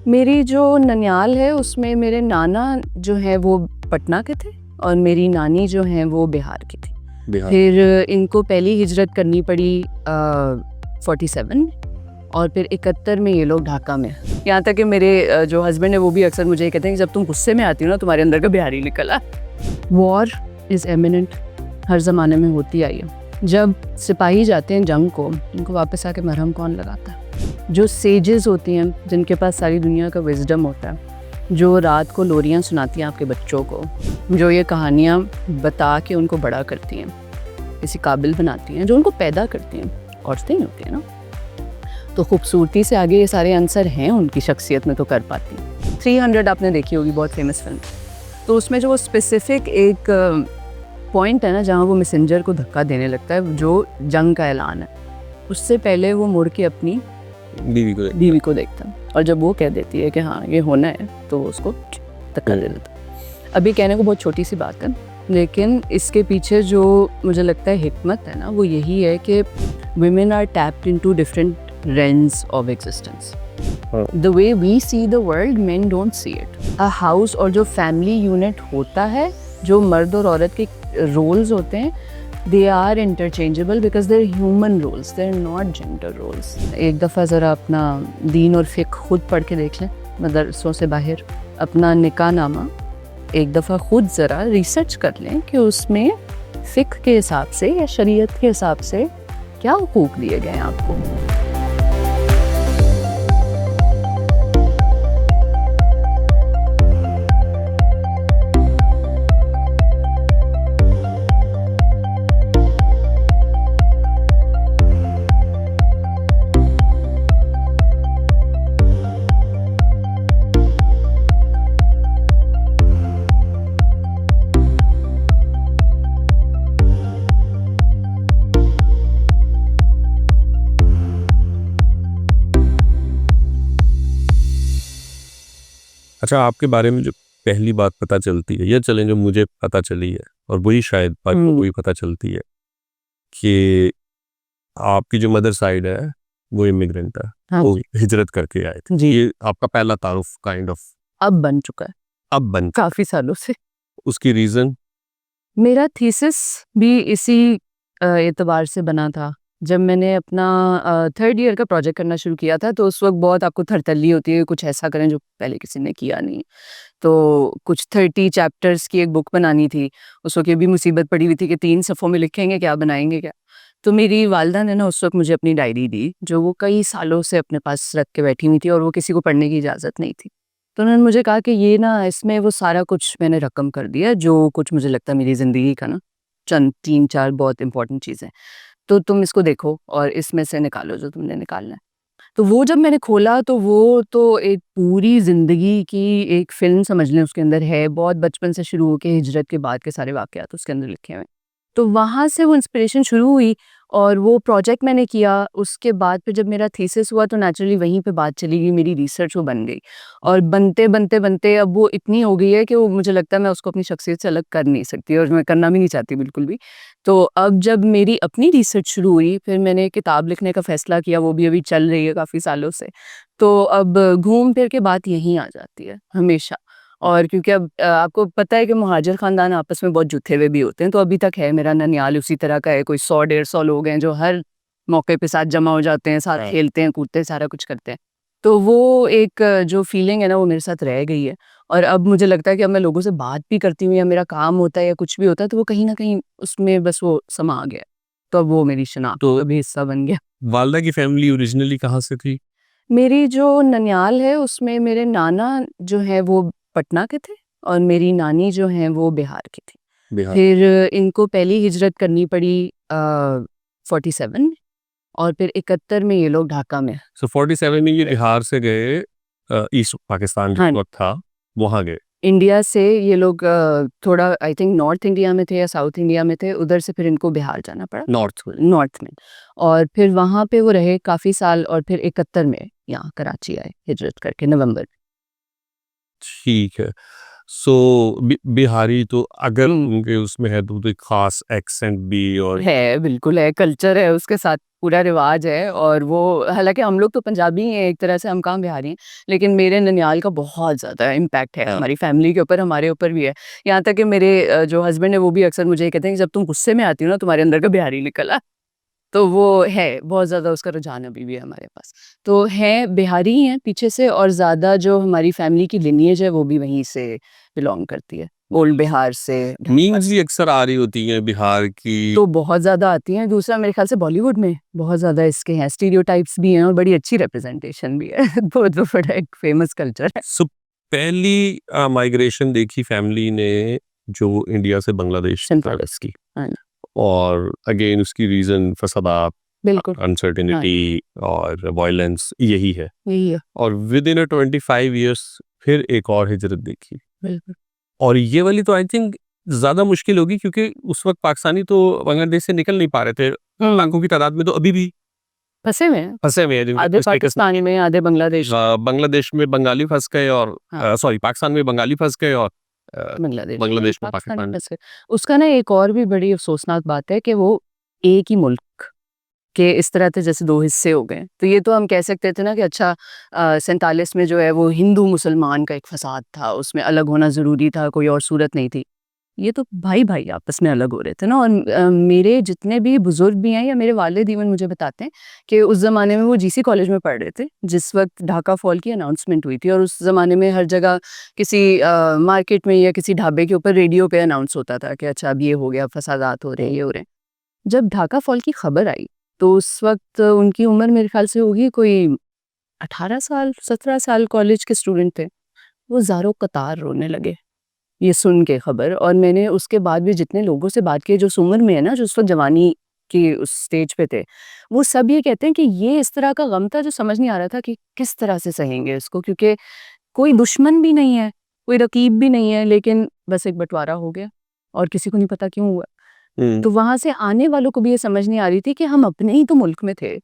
मेरी जो ननियाल है उसमें मेरे नाना जो है वो पटना के थे और मेरी नानी जो है वो बिहार की थी। बिहार फिर इनको पहली हिजरत करनी पड़ी 47 में और फिर 71 में ये लोग ढाका में। यहाँ तक कि मेरे जो हस्बैंड है वो भी अक्सर मुझे कहते हैं कि जब तुम गुस्से में आती हो ना तुम्हारे अंदर का बिहारी निकला। वॉर इज़ एमिनेंट, हर ज़माने में होती आई है। जब सिपाही जाते हैं जंग को, उनको वापस आके मरहम कौन लगाता है? जो सेजेस होती हैं जिनके पास सारी दुनिया का विजडम होता है, जो रात को लोरियाँ सुनाती हैं आपके बच्चों को, जो ये कहानियाँ बता के उनको बड़ा करती हैं, किसी काबिल बनाती हैं, जो उनको पैदा करती हैं, औरतें ही होती हैं ना, तो खूबसूरती से आगे ये सारे आंसर हैं उनकी शख्सियत में तो कर पाती हैं। 300 आपने देखी होगी, बहुत फेमस फिल्म। तो उसमें जो वो स्पेसिफिक एक पॉइंट है ना जहाँ वो मैसेंजर को धक्का देने लगता है, जो जंग का ऐलान है, उससे पहले वो मुड़ के अपनी बीवी को देखता है और जब वो कह देती है कि हाँ ये होना है तो उसको धक्का दे देता है। अभी कहने को बहुत छोटी सी बात है, लेकिन इसके पीछे जो मुझे लगता है हिकमत है ना, वो यही है कि women are tapped into different realms of existence. The way we see the world, men don't see it. A house और जो family unit होता है, जो मर्द और औरत के roles होते हैं, they are interchangeable because they're human roles, they're not gender roles. एक दफ़ा ज़रा अपना दीन और फ़िक़्ह खुद पढ़ के देख लें, मदरसों से बाहर अपना निकाह नामा एक दफ़ा खुद ज़रा रिसर्च कर लें कि उसमें फ़िक़्ह के हिसाब से या शरीयत के हिसाब से क्या हुकूक दिए गए हैं आपको। अच्छा, आपके बारे में जो पहली बात पता चलती है, या चलें जो मुझे पता चली है और वही शायद बात को पता चलती है कि आपकी जो मदर साइड है वो इमिग्रेंट है। हाँ, वो हिजरत करके आए थे। ये आपका पहला तारुफ काइंड ऑफ अब बन चुका है, अब बन काफ़ी सालों से। उसकी रीज़न मेरा थीसिस भी इसी एतबार से बना था। जब मैंने अपना 3rd ईयर का प्रोजेक्ट करना शुरू किया था तो उस वक्त बहुत आपको थरथल्ली होती है, कुछ ऐसा करें जो पहले किसी ने किया नहीं। तो कुछ 30 चैप्टर्स की एक बुक बनानी थी। उस वक्त ये भी मुसीबत पड़ी हुई थी कि 3 सफ़ों में लिखेंगे क्या, बनाएंगे क्या। तो मेरी वालदा ने ना उस वक्त मुझे अपनी डायरी दी, जो वो कई सालों से अपने पास रख के बैठी हुई थी और वो किसी को पढ़ने की इजाज़त नहीं थी। तो उन्होंने मुझे कहा कि ये ना इसमें वो सारा कुछ मैंने रकम कर दिया, जो कुछ मुझे लगता है मेरी ज़िंदगी का ना चंद 3-4 बहुत इंपॉर्टेंट चीज़ें, तो तुम इसको देखो और इसमें से निकालो जो तुमने निकालना है। तो वो जब मैंने खोला तो वो तो एक पूरी ज़िंदगी की एक फ़िल्म समझ लें उसके अंदर है, बहुत बचपन से शुरू होके हिजरत के बाद के सारे वाक़यात उसके अंदर लिखे हुए हैं। तो वहाँ से वो इंस्पिरेशन शुरू हुई और वो प्रोजेक्ट मैंने किया। उसके बाद फिर जब मेरा थीसिस हुआ तो नेचुरली वहीं पे बात चली गई, मेरी रिसर्च वो बन गई और बनते अब वो इतनी हो गई है कि वो मुझे लगता है मैं उसको अपनी शख्सियत से अलग कर नहीं सकती और मैं करना भी नहीं चाहती बिल्कुल भी। तो अब जब मेरी अपनी रिसर्च शुरू हुई, फिर मैंने किताब लिखने का फ़ैसला किया, वो भी अभी चल रही है काफ़ी सालों से। तो अब घूम फिर के बात यहीं आ जाती है हमेशा। और क्योंकि अब आपको पता है कि मुहाजिर ख़ानदान आपस में बहुत जुथे हुए भी होते हैं, तो अभी तक है मेरा ननियाल उसी तरह का है। कोई 100-150 लोग हैं जो हर मौके पे साथ जमा हो जाते हैं, साथ खेलते हैं, कूदते हैं, सारा कुछ करते हैं। तो वो एक जो फीलिंग है ना वो मेरे साथ रह गई है और अब मुझे लगता है कि अब मैं लोगों से बात भी करती हूँ या मेरा काम होता है या कुछ भी होता है तो वो कहीं न कहीं उसमें बस वो समा गया है। तो अब वो मेरी शनाख्त का भी हिस्सा बन गया। वालदा की फैमिली ओरिजिनली कहाँ से थी? मेरी जो ननियाल है उसमें मेरे नाना जो है वो पटना के थे और मेरी नानी जो हैं वो बिहार की थी। बिहार। फिर इनको पहली हिजरत करनी पड़ी 47 में और फिर 71 में ये लोग ढाका में। सो 47 में ये बिहार से गए, ईस्ट पाकिस्तान हाँ, जिस वक्त था वहाँ गए। इंडिया से ये लोग थोड़ा आई थिंक नॉर्थ इंडिया में थे या साउथ इंडिया में थे, उधर से फिर इनको बिहार जाना पड़ा, नॉर्थ में। और फिर वहाँ पे वो रहे काफ़ी साल और फिर 71 में यहाँ कराची आए हिजरत करके नवंबर। ठीक है। सो बिहारी तो अगर हम्म। उनके उसमें है तो एक खास एक्सेंट भी और है, बिल्कुल है, कल्चर है उसके साथ, पूरा रिवाज है। और वो हालांकि हम लोग तो पंजाबी हैं एक तरह से, हम कहाँ बिहारी हैं, लेकिन मेरे ननियाल का बहुत ज़्यादा इम्पैक्ट है हमारी फैमिली के ऊपर, हमारे ऊपर भी है। यहाँ तक कि मेरे जो हस्बैंड है वो भी अक्सर मुझे ये कहते हैं कि जब तुम गुस्से में आती हो ना तुम्हारे अंदर का बिहारी निकला। तो वो है, बहुत ज़्यादा उसका रुझान अभी भी है हमारे पास। तो हैं बिहारी ही हैं पीछे से, और ज़्यादा जो हमारी फैमिली की लिनिएज है वो भी वहीं से बिलॉन्ग करती है, ओल्ड बिहार से, ढाका मीम्स से। भी अक्सर आ रही होती हैं बिहार की। तो बहुत ज़्यादा आती हैं। दूसरा मेरे ख्याल से बॉलीवुड में बहुत ज़्यादा इसके हैं, स्टीरियोटाइप्स भी हैं और बड़ी अच्छी रिप्रेजेंटेशन भी है। तो बड़ा एक फेमस कल्चर है। सो पहली माइग्रेशन देखी फैमिली ने जो इंडिया से बांग्लादेश की तरफ सेंटालिस की, है ना? और अगेन उसकी रीजन फसादात, बिल्कुल। हाँ, अनसर्टेनिटी और वायलेंस यही है। यही है। और विद इन 25 ईयर्स फिर एक और हिजरत देखी, बिल्कुल। और ये वाली तो आई थिंक ज्यादा मुश्किल होगी क्योंकि उस वक्त पाकिस्तानी तो बांग्लादेश से निकल नहीं पा रहे थे, लाखों की तादाद में तो अभी भी फंसे हुए हैं, फंसे हुए हैं आधे जिनके स्टेटस पाकिस्तान में, आधे बांग्लादेश। बांग्लादेश में बंगाली फंस गए और हाँ, सॉरी पाकिस्तान में बंगाली फंस गए और बांग्लादेश में बांग्लादेश में पाकिस्तानी पाकिस्तान। फंसे। उसका ना एक और भी बड़ी अफसोसनाक बात है कि वो एक ही मुल्क के इस तरह से जैसे दो हिस्से हो गए। तो ये तो हम कह सकते थे ना कि अच्छा 47 में जो है वो हिंदू मुसलमान का एक फसाद था, उसमें अलग होना ज़रूरी था, कोई और सूरत नहीं थी। ये तो भाई-भाई आपस में अलग हो रहे थे ना। और मेरे जितने भी बुज़ुर्ग भी हैं या मेरे वालिद इवन मुझे बताते हैं कि उस ज़माने में वो जीसी कॉलेज में पढ़ रहे थे, जिस वक़्त ढाका फॉल की अनाउंसमेंट हुई थी। और उस ज़माने में हर जगह किसी मार्केट में या किसी ढाबे के ऊपर रेडियो पे अनाउंस होता था कि अच्छा अब ये हो गया, फसादात हो रहे हैं, ये हो रहे हैं। जब ढाका फॉल की खबर आई, तो उस वक़्त उनकी उम्र मेरे ख़्याल से होगी कोई 18 साल, 17 साल, कॉलेज के स्टूडेंट थे। वो ज़ारो कतार रोने लगे, ये सुन के खबर। और मैंने उसके बाद भी जितने लोगों से बात की जो उस उम्र में है ना, जो उस वक़्त जवानी की उस स्टेज पे थे, वो सब ये कहते हैं कि ये इस तरह का गम था जो समझ नहीं आ रहा था कि किस तरह से सहेंगे इसको, क्योंकि कोई दुश्मन भी नहीं है, कोई रकीब भी नहीं है, लेकिन बस एक बँटवारा हो गया और किसी को नहीं पता क्यों हुआ। तो वहाँ से आने वालों को भी ये समझ नहीं आ रही थी कि हम अपने ही तो मुल्क में थे।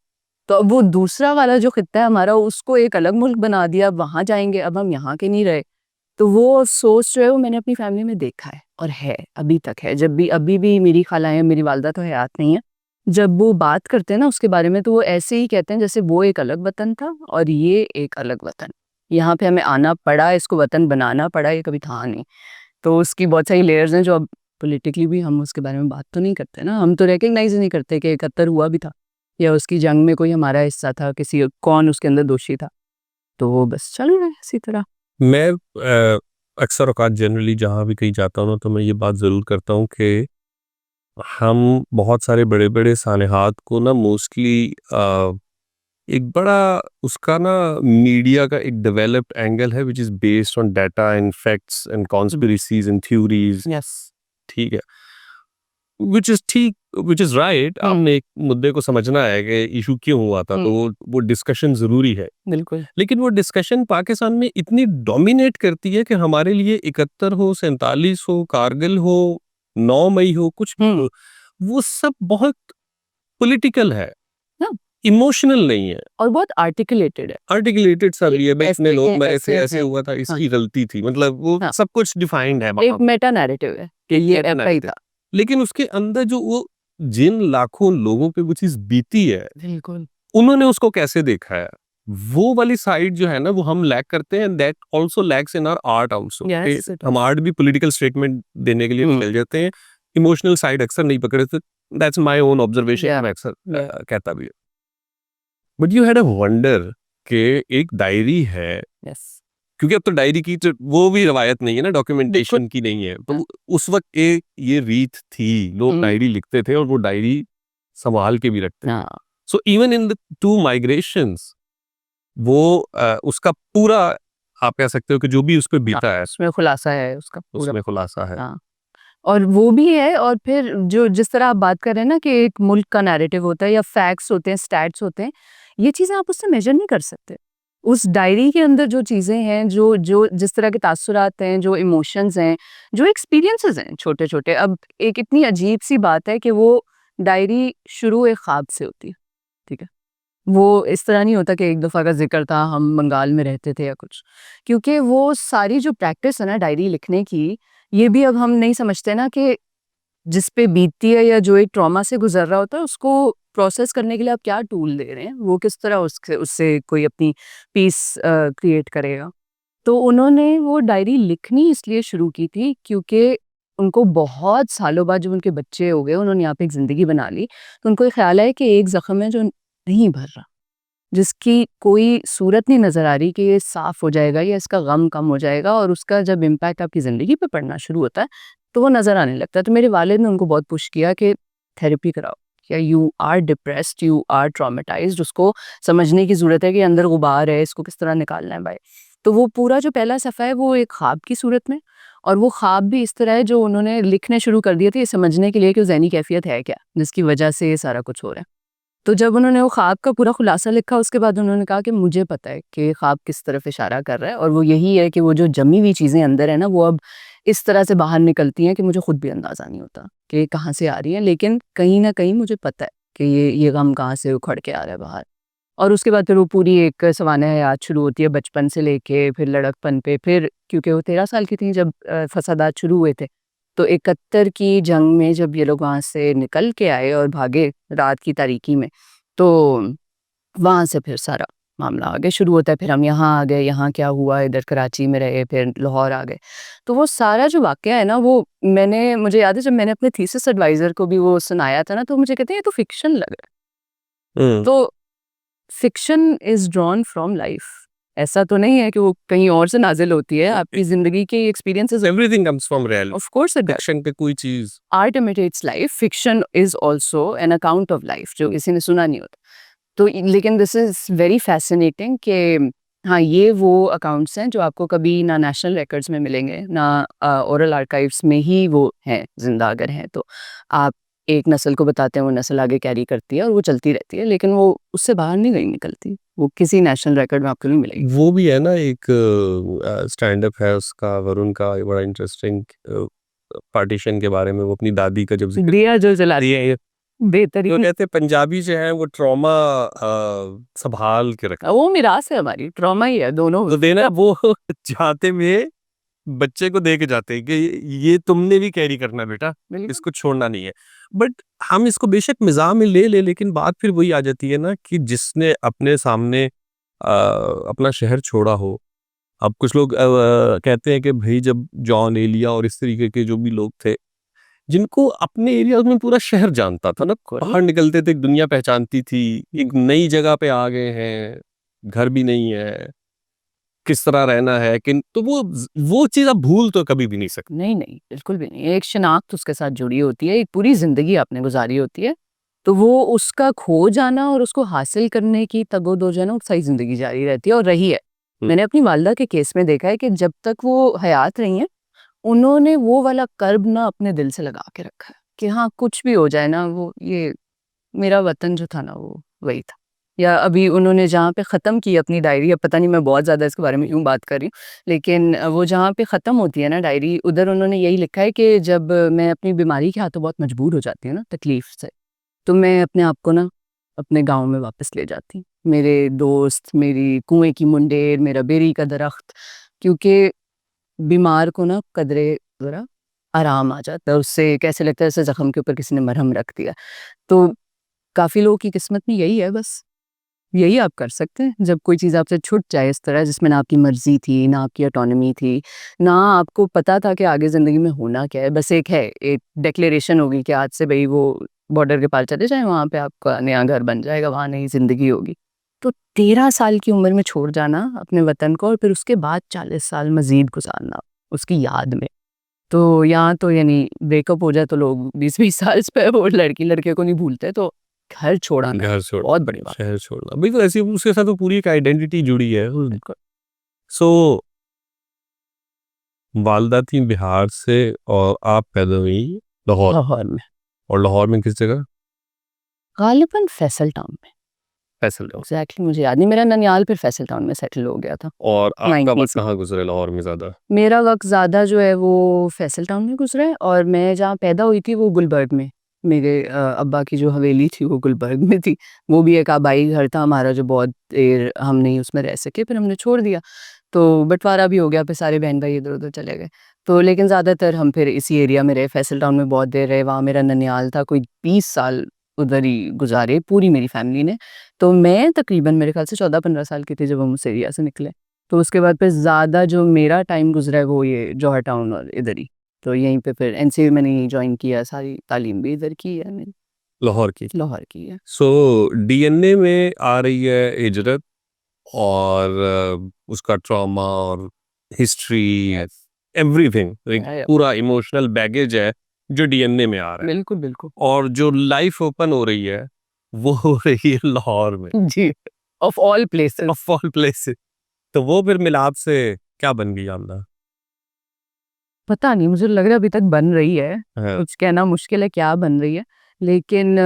तो अब वो दूसरा वाला जो खित्ता है हमारा, उसको एक अलग मुल्क बना दिया, अब वहाँ जाएँगे, अब हम यहाँ के नहीं रहे। तो वो सोच जो है वो मैंने अपनी फैमिली में देखा है और है, अभी तक है। जब भी अभी भी मेरी खालाएँ, मेरी वालिदा तो हयात नहीं है। जब वो बात करते हैं ना उसके बारे में, तो वो ऐसे ही कहते हैं जैसे वो एक अलग वतन था और ये एक अलग वतन। यहाँ पे हमें आना पड़ा, इसको वतन बनाना पड़ा, ये कभी था नहीं। तो उसकी बहुत सारी लेयर्स हैं जो अब पॉलिटिकली भी हम उसके बारे में बात तो नहीं करते ना, हम तो रिकॉग्नाइज़ ही नहीं करते कि 71 हुआ भी था या उसकी जंग में कोई हमारा हिस्सा था, किसी कौन उसके अंदर दोषी था। तो वो बस चल रहा है इसी तरह। मैं अक्सर औकात जनरली जहाँ भी कहीं जाता हूँ ना तो मैं ये बात ज़रूर करता हूँ कि हम बहुत सारे बड़े-बड़े सानेहात को ना मोस्टली एक बड़ा उसका ना मीडिया का एक डेवलप्ड एंगल है which is based on data and facts and conspiracies and theories, yes. ठीक है? Which is right. आपने एक मुद्दे को समझना है कि इश्यू क्यों हुआ था, तो वो डिस्कशन ज़रूरी है। बिल्कुल। लेकिन वो डिस्कशन पाकिस्तान में इतनी डोमिनेट करती है कि हमारे लिए 71 हो, 47 हो, कारगिल हो, 9 मई हो, कुछ भी हो, वो सब बहुत पॉलिटिकल है, हाँ, इमोशनल नहीं है। और बहुत आर्टिकुलेटेड है। आर्टिकुलेटेड सा भी है, भाई इतने ऐसे लोग हैं, मरे थे, ऐसे ऐसे हैं। हुआ था, हाँ, इसकी गलती थी, मतलब वो हाँ। सब कुछ डिफाइंड है एक वहाँ मेटा नैरेटिव है कि पे, ये कहते ऐसा ही narrative। था। लेकिन उसके अंदर जो वो जिन लाखों लोगों पे वो चीज़ बीती है, बिल्कुल। उन्होंने उसको कैसे देखा है, वो वाली साइड जो है ना वो हम लैक करते हैं। That also lacks in our art also. Yes, it हम इज़। आर्ट भी पॉलिटिकल स्टेटमेंट देने के लिए चल जाते हैं, इमोशनल साइड अक्सर नहीं पकड़ते। दैट्स माय ओन ऑब्जर्वेशन, या, मैं अक्सर या। कहता भी हूँ। But you had a wonder कि एक डायरी है, यस। क्योंकि अब तो डायरी की तो वो भी रवायत नहीं है ना, बिल्कुल। डॉक्यूमेंटेशन की नहीं है, हाँ। तो उस वक्त एक ये रीत थी, लोग डायरी लिखते थे और वो डायरी संभाल के भी रखते थे। हाँ, so even in the two migrations वो उसका पूरा आप कह सकते हो कि जो भी उस पे हाँ, बीता है उसमें खुलासा है उसका पूरा। उसमें खुलासा है। हाँ। और वो भी है, और फिर जो जिस तरह आप बात कर रहे हैं ना कि एक मुल्क का नैरेटिव होता है या फैक्ट्स होते हैं, स्टैट्स होते हैं, ये चीज़ें आप उससे मेजर नहीं कर सकते। उस डायरी के अंदर जो चीज़ें हैं, जो जो जिस तरह के तासुरात हैं, जो इमोशंस हैं, जो एक्सपीरियंसेस हैं छोटे-छोटे। अब एक इतनी अजीब-सी बात है कि वो डायरी शुरू एक ख्वाब से होती है, ठीक है? वो इस तरह नहीं होता कि एक दफ़ा का ज़िक्र था, हम बंगाल में रहते थे या कुछ। क्योंकि वो सारी जो प्रैक्टिस है ना डायरी लिखने की, ये भी अब हम नहीं समझते ना कि जिस पे बीतती है या जो एक ट्रॉमा से गुज़र रहा होता है, उसको प्रोसेस करने के लिए आप क्या टूल दे रहे हैं, वो किस तरह उससे उससे कोई अपनी पीस क्रिएट करेगा। तो उन्होंने वो डायरी लिखनी इसलिए शुरू की थी क्योंकि उनको बहुत सालों बाद जब उनके बच्चे हो गए, उन्होंने यहाँ पे एक ज़िंदगी बना ली, तो उनको ये ख़्याल आया कि एक ज़ख्म है जो नहीं भर रहा, जिसकी कोई सूरत नहीं नज़र आ रही कि ये साफ़ हो जाएगा या इसका गम कम हो जाएगा और उसका जब इम्पैक्ट आपकी ज़िंदगी पे पड़ना शुरू होता है, तो वो नज़र आने लगता है। तो मेरे वालिद ने उनको बहुत पुश किया कि थेरेपी कराओ, या you are depressed, you are traumatised, उसको समझने की ज़रूरत है कि अंदर गुबार है, इसको किस तरह निकालना है भाई। तो वो पूरा जो पहला सफ़ा है वो एक ख्वाब की सूरत में, और वो ख्वाब भी इस तरह है जो उन्होंने लिखने शुरू कर दिए थे ये समझने के लिए कि वो ज़हनी कैफ़ियत है क्या, जिसकी वजह से ये सारा कुछ हो रहा है। तो जब उन्होंने वो ख्वाब का पूरा खुलासा लिखा, उसके बाद उन्होंने कहा कि मुझे पता है कि ख्वाब किस तरफ इशारा कर रहा है, और वो यही है कि वो जो जमी हुई चीज़ें अंदर है ना, वो अब इस तरह से बाहर निकलती हैं कि मुझे खुद भी अंदाज़ा नहीं होता कि ये कहाँ से आ रही हैं, लेकिन कहीं न कहीं मुझे पता है कि ये गम कहाँ से उखड़ के आ रहा है बाहर। और उसके बाद फिर वो पूरी एक सवाना हयात शुरू होती है बचपन से लेके फिर लड़कपन पे, फिर क्योंकि वो 13 साल की थी जब फसादात शुरू हुए थे। तो 71 की जंग में जब ये लोग वहाँ से निकल के आए और भागे रात की तारीकी में, तो वहाँ से फिर सारा मामला आगे शुरू होता है। फिर हम यहाँ आ गए, यहाँ क्या हुआ, इधर कराची में रहे, फिर लाहौर आ गए। तो वो सारा जो वाक़या है ना, वो मुझे याद है जब मैंने अपने थीसिस एडवाइज़र को भी वो सुनाया था ना, तो मुझे कहते हैं ये तो फ़िक्शन लग रहा है। हम्म। तो fiction is drawn from life. ऐसा तो नहीं है कि वो कहीं और से नाज़िल होती है, आपकी ज़िंदगी के experiences everything comes from reality. Of course it does. Fiction पे कोई चीज art imitates life, fiction is also an account of life जो किसी ने सुना नहीं होता। तो लेकिन दिस इज़ वेरी फ़ैसिनेटिंग कि हाँ, ये वो अकाउंट्स हैं जो आपको कभी ना नेशनल रिकॉर्ड्स में मिलेंगे, ना ओरल आर्काइव्स में ही वो हैं, ज़िंदा अगर हैं तो। आप एक नस्ल को बताते हैं, वो नस्ल आगे कैरी करती है और वो चलती रहती है, लेकिन वो उससे बाहर नहीं गई निकलती। वो किसी नेशनल रिकॉर्ड में आपको नहीं मिलेगी। वो भी है ना, एक स्टैंड अप है उसका, वरुण का, बड़ा इंटरेस्टिंग, पार्टीशन के बारे में। वो अपनी दादी का जब जिक्र दिया जो जलाती दिए, तो बेहतरीन, कहते हैं पंजाबी जो है वो ट्रॉमा संभाल के रखते वो मिरास है हमारी, ट्रॉमा ही है दोनों। तो देना वो जाते हुए बच्चे को दे के जाते हैं कि ये तुमने भी कैरी करना बेटा, बिल्कुल। इसको छोड़ना नहीं है। बट हम इसको बेशक मिजाह में ले ले, लेकिन बात फिर वही आ जाती है ना कि जिसने अपने सामने अपना शहर छोड़ा हो। अब कुछ लोग कहते हैं कि भाई जब जॉन एलिया और इस तरीके के जो भी लोग थे, जिनको अपने एरिया में पूरा शहर जानता था ना, बाहर निकलते थे, एक दुनिया पहचानती थी, एक नई जगह पे आ गए हैं, घर भी नहीं है, किस तरह रहना है, कि तो वो चीज आप भूल तो कभी भी नहीं सकते। नहीं, नहीं, बिल्कुल भी नहीं। एक शिनाख्त उसके साथ जुड़ी होती है, एक पूरी ज़िंदगी आपने गुज़ारी होती है, तो वो उसका खो जाना और उसको हासिल करने की तगो-दो जो है ना, वो सारी ज़िंदगी जारी रहती है और रही है। मैंने अपनी वालिदा के केस में देखा है कि जब तक वो हयात रही हैं, उन्होंने वो वाला कर्ब ना अपने दिल से लगा के रखा है कि हाँ, कुछ भी हो जाए ना, वो ये मेरा वतन जो था ना, वो वही था। या अभी उन्होंने जहाँ पे ख़त्म की अपनी डायरी, अब पता नहीं मैं बहुत ज़्यादा इसके बारे में क्यों बात कर रही हूँ, लेकिन वो जहाँ पे ख़त्म होती है ना डायरी, उधर उन्होंने यही लिखा है कि जब मैं अपनी बीमारी के हाथों बहुत मजबूर हो जाती हूँ ना तकलीफ़ से, तो मैं अपने आप को ना अपने गाँव में वापस ले जाती हूँ। मेरे दोस्त, मेरी कुएँ की मुंडेर, मेरा बेरी का दरख्त, क्योंकि बीमार को ना कदरे ज़रा आराम आ जाता है, उससे कैसे लगता है जैसे ज़ख्म के ऊपर किसी ने मरहम रख दिया। तो काफ़ी लोगों की किस्मत में यही है बस। यही आप कर सकते हैं, जब कोई चीज़ आपसे छूट जाए इस तरह जिसमें ना आपकी मर्ज़ी थी, ना आपकी ऑटोनॉमी थी, ना आपको पता था कि आगे ज़िंदगी में होना क्या है। बस एक है, एक डिक्लेरेशन होगी कि आज से भई वो बॉर्डर के पार चले जाएँ, वहाँ पे आपका नया घर बन जाएगा, वहाँ नई ज़िंदगी होगी। तो 13 साल की उम्र में छोड़ जाना अपने वतन को और फिर उसके बाद 40 साल मज़ीद गुज़ारना उसकी याद में। तो यहाँ तो यानी ब्रेकअप हो जाए तो लोग 20-20 साल पे वो लड़की लड़के को नहीं भूलते, तो घर छोड़ाना घर छोड़, बहुत बड़ी बात। शहर छोड़ना, भाई तो ऐसी उसके साथ तो पूरी एक आइडेंटिटी जुड़ी है। बिल्कुल। सो वालदा थी बिहार से और आप पैदा हुई लाहौर। लाहौर में, और लाहौर में किस जगह? गालिबन फैसल टाउन में। फैसल टाउन। एग्जैक्टली मुझे याद नहीं, मेरा ननियाल फिर फैसल टाउन में सेटल हो गया था और आपका 90s वक्त में। कहाँ गुजरे लाहौर में ज्यादा? मेरा वक्त ज़्यादा जो है वो फैसल टाउन में गुजरा है, और मैं जहाँ पैदा हुई थी वो गुलबर्ग में, मेरे अब्बा की जो हवेली थी वो गुलबर्ग में थी। वो भी एक आबाई घर था हमारा जो बहुत देर हम नहीं उसमें रह सके, फिर हमने छोड़ दिया। तो बँटवारा भी हो गया, फिर सारे बहन-भाई इधर-उधर चले गए। तो लेकिन ज़्यादातर हम फिर इसी एरिया में रहे, फैसल टाउन में बहुत देर रहे, वहाँ मेरा ननिहाल था, कोई 20 साल उधर ही गुज़ारे पूरी मेरी फैमिली ने। तो मैं तकरीबन मेरे ख़्याल से 14-15 साल की थी जब हम उस एरिया से निकले। तो उसके बाद फिर ज़्यादा जो मेरा टाइम गुज़रा है वो ये जौहर टाउन और इधर ही। तो यहीं पे फिर एनसीए मैंने यहीं जॉइन किया, सारी तालीम भी इधर की है मैंने, लाहौर की। लाहौर की है। सो डीएनए में आ रही है हिजरत और उसका ट्रॉमा और हिस्ट्री, एवरीथिंग, एक पूरा इमोशनल बैगेज है जो डीएनए में आ रहा है। बिल्कुल, बिल्कुल। और जो लाइफ ओपन हो रही है वो हो रही है लाहौर में, जी, of all places. Of all places. तो वो फिर मिलाप से क्या बन गई आमना? पता नहीं, मुझे लग रहा है अभी तक बन रही है। हाँ। कुछ कहना मुश्किल है क्या बन रही है। लेकिन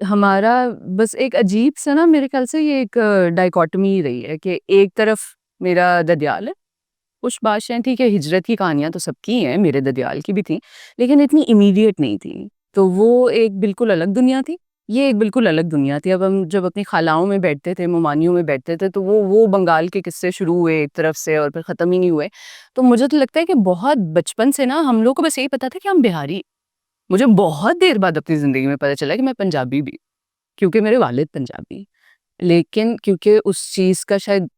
हमारा बस एक अजीब-सा ना मेरे ख़्याल से ये एक डाइकोटमी ही रही है कि एक तरफ मेरा ददियाल है, कुछ बादशाह ठीक है, हिजरत की कहानियाँ तो सबकी हैं, मेरे ददियाल की भी थी, लेकिन इतनी इमीडिएट नहीं थी। तो वो एक बिल्कुल अलग दुनिया थी, ये एक बिल्कुल अलग दुनिया थी। अब हम जब अपनी खालाओं में बैठते थे, मुमानियों में बैठते थे, तो वो बंगाल के किस्से शुरू हुए एक तरफ से और फिर ख़त्म ही नहीं हुए। तो मुझे तो लगता है कि बहुत बचपन से ना हम लोग को बस यही पता था कि हम बिहारी। मुझे बहुत देर बाद अपनी ज़िंदगी में पता चला कि मैं पंजाबी भी, क्योंकि मेरे वालिद पंजाबी। लेकिन क्योंकि उस चीज़ का शायद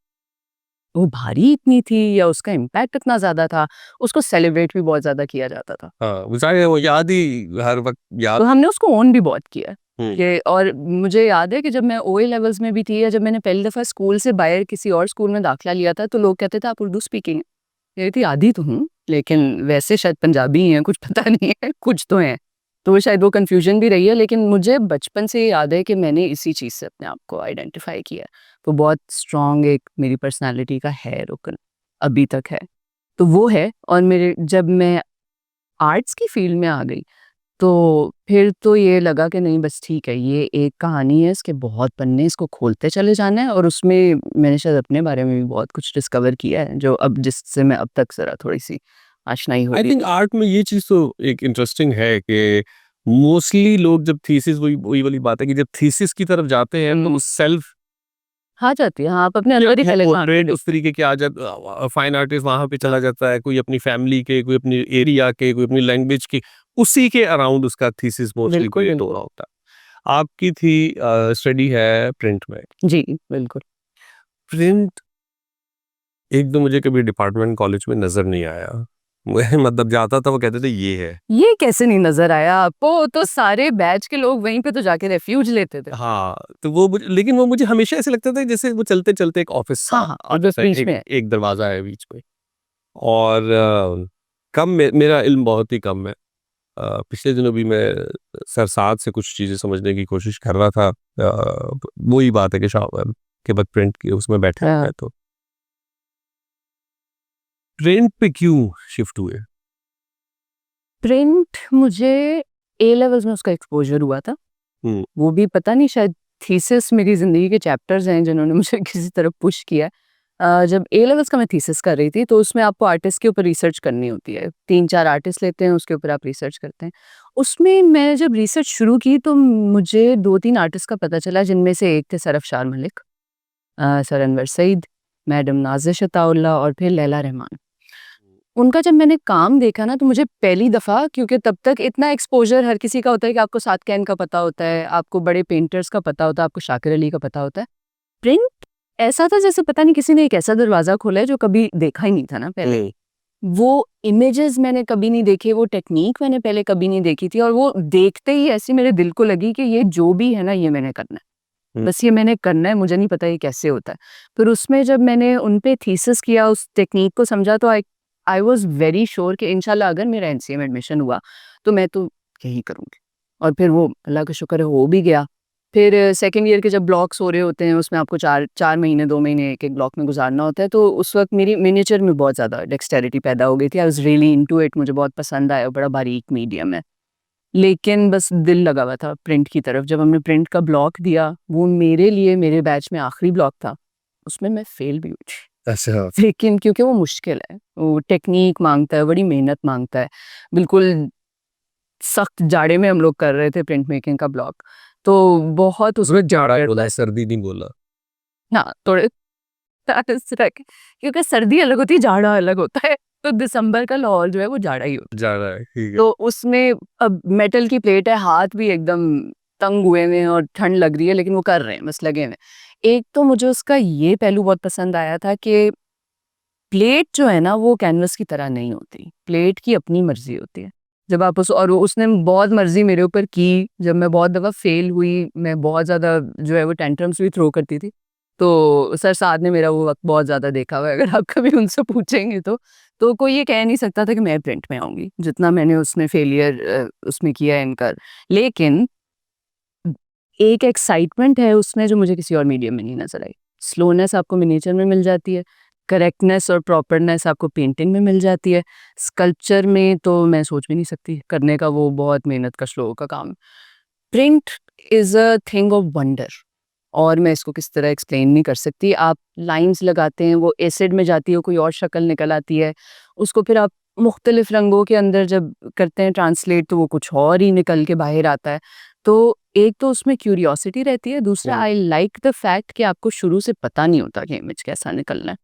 वो भारी इतनी थी या उसका इम्पैक्ट इतना ज़्यादा था, उसको सेलिब्रेट भी बहुत ज़्यादा किया जाता था। हाँ, वो सारे वो याद ही हर वक्त याद। तो हमने उसको ओन भी बहुत किया हम्म। कि और मुझे याद है कि जब मैं ओए लेवल्स में भी थी या जब मैंने पहली दफ़ा स्कूल से बाहर किसी और स्कूल में दाखिला लिया था, तो लोग कहते थे आप उर्दू स्पीकिंग हैं। कह रही थी आधी तो हूँ, लेकिन वैसे शायद पंजाबी ही हैं, कुछ पता नहीं है, कुछ तो हैं। तो शायद वो कन्फ्यूजन भी रही है, लेकिन मुझे बचपन से ये याद है कि मैंने इसी चीज़ से अपने आप को आइडेंटिफ़ाई किया है। तो बहुत स्ट्रॉन्ग एक मेरी पर्सनैलिटी का है रुकन, अभी तक है। तो वो है और मेरे जब मैं आर्ट्स की फ़ील्ड में आ गई, तो फिर तो ये लगा कि नहीं बस ठीक है, ये एक कहानी है, इसके बहुत पन्ने, इसको खोलते चले जाना है और उसमें मैंने शायद अपने बारे में भी बहुत कुछ डिस्कवर किया है, जो अब जिससे मैं अब तक ज़रा थोड़ी-सी आशनाई हो आई रही थिंक है। आर्ट में ये चीज तो एक इंटरेस्टिंग है कि मोस्टली लोग जब थीसिस, वही वही वाली बात है कि जब थीसिस की तरफ जाते हैं तो सेल्फ आ जाती है, हाँ, आप अपने अंदर ही पहले पोर्ट्रेट उस तरीके के आ जाता, फाइन आर्टिस्ट वहां पे चला जाता है, कोई अपनी फैमिली के, कोई अपनी एरिया के, कोई अपनी लैंग्वेज की, उसी के अराउंड उसका थीसिस मोस्टली बिल्कुल, क्रिएट हो बिल्कुल। रहा होता है। आपकी थी स्टडी है प्रिंट में। जी, बिल्कुल। प्रिंट एक तो मुझे कभी डिपार्टमेंट कॉलेज में नजर नहीं आया। मैं मतलब जाता था वो कहते थे ये है। ये कैसे नहीं नज़र आया आपको? वो तो सारे बैच के लोग वहीं पे तो जाके रेफ्यूज लेते थे। हाँ, तो वो लेकिन वो मुझे हमेशा ऐसे लगता था जैसे वो चलते-चलते एक ऑफिस सा हाँ, हाँ, आ और बस जाता है, बीच एक में है। एक दरवाज़ा है बीच में। और कम मेरा इल्म बहुत ही कम है। पिछले दिनों भी मैं सरसाद से कुछ चीज़ें समझने की कोशिश कर रहा था। वही बात है कि शाम के बाद प्रिंट की उसमें बैठे हाँ। हैं तो प्रिंट पे क्यों शिफ्ट हुए? प्रिंट मुझे ए लेवल्स में उसका एक्सपोज़र हुआ था। हुँ, वो भी पता नहीं शायद थीसिस मेरी ज़िंदगी के चैप्टर्स हैं जिन्होंने मुझे किसी तरह पुश किया है। जब ए लेवल्स का मैं थीसिस कर रही थी तो उसमें आपको आर्टिस्ट के ऊपर रिसर्च करनी होती है। 3-4 आर्टिस्ट लेते हैं उसके ऊपर आप रिसर्च करते हैं। उसमें मैंने जब रिसर्च शुरू की तो मुझे 2-3 आर्टिस्ट का पता चला जिनमें से एक थे सरफ़शार मलिक, सर अनवर सईद, मैडम नाज़िश अताउल्लाह और फिर लैला रहमान। उनका जब मैंने काम देखा ना तो मुझे पहली दफ़ा, क्योंकि तब तक इतना एक्सपोज़र हर किसी का होता है कि आपको साद कैन का पता होता है, आपको बड़े पेंटर्स का पता होता है, आपको शाकिर अली का पता होता है। प्रिंट ऐसा था जैसे पता नहीं किसी ने एक ऐसा दरवाज़ा खोला है जो कभी देखा ही नहीं था ना पहले। हुँ, वो इमेजेस मैंने कभी नहीं देखे, वो टेक्नीक मैंने पहले कभी नहीं देखी थी और वो देखते ही ऐसी मेरे दिल को लगी कि ये जो भी है ना ये मैंने करना है। हुँ, बस ये मैंने करना है, मुझे नहीं पता ये कैसे होता है। फिर उसमें जब मैंने उन पे थीसिस किया, उस टेक्नीक को समझा तो आई आई वाज़ वेरी श्योर कि इंशाल्लाह अगर मेरा एनसीए में एडमिशन हुआ, तो मैं तो यही करूँगी। और फिर वो अल्लाह का शुक्र है हो भी गया। फिर सेकंड ईयर के जब ब्लॉक्स हो रहे होते हैं, उसमें आपको 4 महीने, 2 महीने एक-एक ब्लॉक में गुज़ारना होता है, तो उस वक़्त मेरी मिनिएचर में बहुत ज़्यादा डेक्स्टेरिटी पैदा हो गई थी। I was really into it, मुझे बहुत पसंद आया, बड़ा बारीक मीडियम है। लेकिन बस दिल लगा हुआ था प्रिंट की तरफ। जब हमने प्रिंट का ब्लॉक दिया, वो मेरे लिए मेरे बैच में आखिरी ब्लॉक था। उसमें मैं फ़ेल भी हुई थी। अच्छा। लेकिन क्योंकि वो मुश्किल है, वो टेक्नीक माँगता है, बड़ी मेहनत माँगता है। बिल्कुल सख्त जाड़े में हम लोग कर रहे थे प्रिंट मेकिंग का ब्लॉग, तो बहुत उसमें जाड़ा बोला है, सर्दी नहीं बोला। हाँ थोड़े इस तरह के, क्योंकि सर्दी अलग होती है जाड़ा अलग होता है, तो दिसंबर का लाहौर जो है वो जाड़ा ही होता है। जाड़ा है, ठीक है। तो उसमें अब मेटल की प्लेट है, हाथ भी एकदम तंग हुए हुए हैं और ठंड लग रही है, लेकिन वो कर रहे हैं, बस लगे हुए हैं। एक तो मुझे उसका ये पहलू बहुत पसंद आया था कि प्लेट जो है ना वो कैनवस की तरह नहीं होती, प्लेट की अपनी मर्जी होती है। जब आप उसने बहुत मर्जी मेरे ऊपर की, जब मैं बहुत दफ़ा फेल हुई, मैं बहुत ज़्यादा जो है वो टेंट्रम्स भी थ्रो करती थी, तो सर साद ने मेरा वो वक्त बहुत ज़्यादा देखा हुआ है, अगर आप कभी उनसे पूछेंगे तो कोई ये कह नहीं सकता था कि मैं प्रिंट में आऊँगी, जितना मैंने उसमें फेलियर उसमें किया है इनका। लेकिन एक एक्साइटमेंट है उसमें जो मुझे किसी और मीडियम में नहीं नज़र आई। स्लोनेस आपको मिनिएचर में मिल जाती है, करेक्टनेस और प्रॉपरनेस आपको पेंटिंग में मिल जाती है, स्कल्पचर में तो मैं सोच भी नहीं सकती करने का, वो बहुत मेहनत का श्लोक का काम। Print is a thing of wonder, और मैं इसको किस तरह एक्सप्लेन नहीं कर सकती। आप लाइंस लगाते हैं, वो एसिड में जाती है, कोई और शक्ल निकल आती है, उसको फिर आप मुख्तलिफ रंगों के अंदर जब करते हैं ट्रांसलेट, तो वो कुछ और ही निकल के बाहर आता है। तो एक तो उसमें क्यूरियोसिटी रहती है, दूसरा आई लाइक द फैक्ट कि आपको शुरू से पता नहीं होता कि इमेज कैसा निकलना है।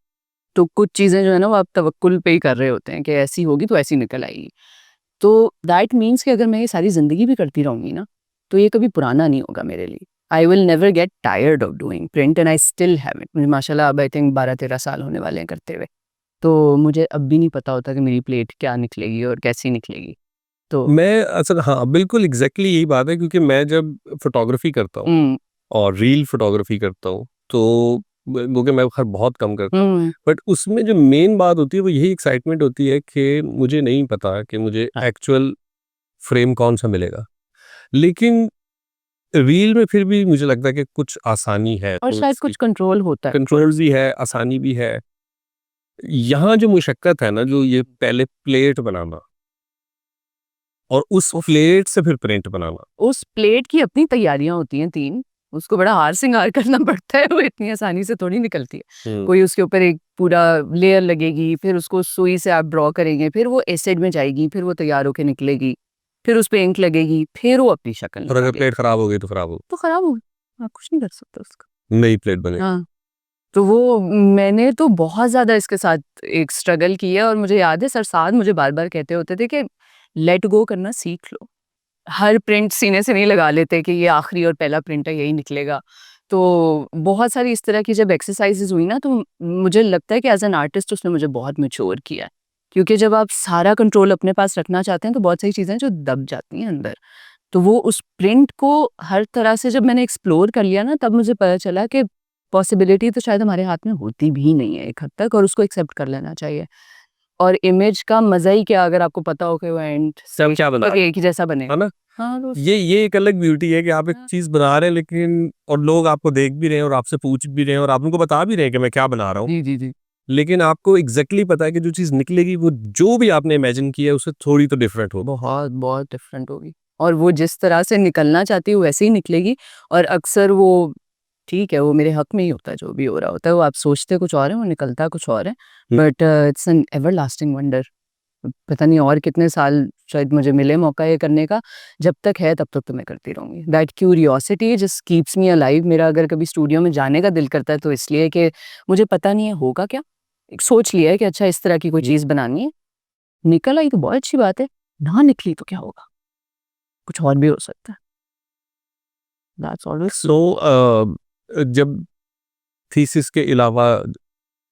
तो कुछ चीज़ें जो है ना वो आप तवक्कुल पे ही कर रहे होते हैं कि ऐसी होगी तो ऐसी निकल आएगी। तो दैट मीन्स कि अगर मैं ये सारी ज़िंदगी भी करती रहूँगी ना, तो ये कभी पुराना नहीं होगा मेरे लिए। I will never get tired of doing print and I still have it. मुझे माशाल्लाह अब आई थिंक 12-13 साल होने वाले हैं करते हुए। तो मुझे अब भी नहीं पता होता कि मेरी प्लेट क्या निकलेगी और कैसी निकलेगी। तो मैं असल हाँ, बिल्कुल एग्ज़ैक्टली यही बात है, क्योंकि मैं जब फ़ोटोग्राफ़ी करता हूँ हुँ, और रील फ़ोटोग्राफ़ी करता हूँ, तो वो कि मैं खैर बहुत कम करता हूँ। हुँ, बट उसमें जो मेन बात होती है वो यही एक्साइटमेंट होती है कि मुझे नहीं पता कि मुझे हाँ, एक्चुअल फ्रेम कौन-सा मिलेगा। लेकिन रील में फिर भी मुझे लगता है कि कुछ आसानी है और शायद थोड़ी-सी, कुछ कंट्रोल होता है। कंट्रोल्स भी है, आसानी भी है। यहाँ जो मुशक्कत है ना, जो ये पहले प्लेट बनाना और उस प्लेट से फिर प्रिंट बनाना। उस प्लेट की अपनी तैयारियाँ होती हैं 3, उसको बड़ा हार-सिंगार करना पड़ता है, वो इतनी आसानी से थोड़ी निकलती है। हुँ। कोई उसके ऊपर एक पूरा लेयर लगेगी, फिर उसको सुई से आप ड्रॉ करेंगे, फिर वो एसिड में जाएगी, फिर वो तैयार होके निकलेगी, फिर उसपे इंक लगेगी, फिर वो अपनी शक्ल और अगर निकालेगी। प्लेट खराब हो गई तो खराब हो तो खराब हो गई, आप कुछ नहीं कर सकते उसका। नई प्लेट बनेगी। हाँ, तो वो मैंने तो बहुत ज़्यादा इसके साथ एक स्ट्रगल की है, और मुझे याद है सर साद मुझे बार-बार कहते होते थे कि लेट गो करना सीख लो। हर प्रिंट सीने से नहीं लगा लेते कि ये आखिरी और पहला प्रिंट है, यही निकलेगा। तो बहुत सारी इस तरह की जब एक्सरसाइज़ेज़ हुई ना, तो मुझे लगता है कि एज़ एन आर्टिस्ट उसने मुझे बहुत मैच्योर किया है। क्योंकि जब आप सारा कंट्रोल अपने पास रखना चाहते हैं, तो बहुत सारी चीज़ें जो दब जाती हैं अंदर। तो वो उस प्रिंट को हर तरह से जब मैंने एक्सप्लोर कर लिया ना, तब मुझे पता चला कि पॉसिबिलिटी तो शायद हमारे हाथ में होती भी नहीं है एक हद तक, और उसको एक्सेप्ट कर लेना चाहिए। और इमेज का मज़ा ही क्या, अगर आपको पता हो कि वो एंड सब क्या बना एक ही जैसा बनेगा। है ना? हाँ, तो ये एक अलग ब्यूटी है कि आप एक हाँ। चीज़ बना रहे हैं, लेकिन और लोग आपको देख भी रहे हैं और आपसे पूछ भी रहे हैं और आप उनको बता भी रहे हैं कि मैं क्या बना रहा हूँ। जी, जी, जी। लेकिन आपको एग्ज़ैक्टली पता है कि जो चीज़ निकलेगी वो जो भी आपने इमेजिन किया है उससे थोड़ी तो डिफरेंट होगी। बहुत, बहुत डिफरेंट होगी, और वो जिस तरह से निकलना चाहती है, वो वैसे ही निकलेगी। और अक्सर वो ठीक है, वो मेरे हक में ही होता है जो भी हो रहा होता है, वो आप सोचते कुछ और है, वो निकलता कुछ और है। हुँ। But it's an everlasting wonder. पता नहीं और कितने साल शायद मुझे मिले मौका ये करने का, जब तक है तब तक तो मैं करती रहूँगी। That curiosity just keeps me alive. मेरा अगर कभी स्टूडियो में जाने का दिल करता है, तो इसलिए कि मुझे पता नहीं है होगा क्या? एक सोच लिया है कि अच्छा इस तरह की कोई चीज़ बनानी है, निकल आई तो बहुत अच्छी बात है, ना निकली तो क्या होगा? कुछ और भी हो सकता है। दैट्स ऑलवेज़ सो जब थीसिस के अलावा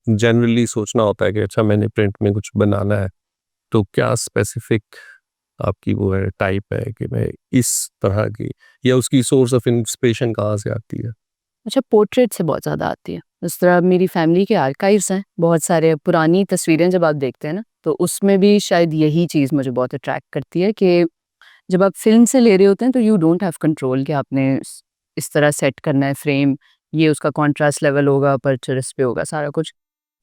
जनरली सोचना होता है कि अच्छा मैंने प्रिंट में कुछ बनाना है, तो क्या स्पेसिफिक आपकी वो है टाइप है कि मैं इस तरह की, या उसकी सोर्स ऑफ इंस्पिरेशन कहाँ से आती है? अच्छा, पोर्ट्रेट से बहुत ज़्यादा आती है। इस तरह मेरी फैमिली के आर्काइव्स हैं, बहुत सारे पुरानी तस्वीरें जब आप देखते हैं ना, तो उसमें भी शायद यही चीज़ मुझे बहुत अट्रैक्ट करती है कि जब आप फ़िल्म से ले रहे होते हैं, तो यू डोंट हैव कंट्रोल कि आपने इस तरह सेट करना है फ्रेम, ये उसका कॉन्ट्रास्ट लेवल होगा, अपर्चर इस पे होगा, सारा कुछ।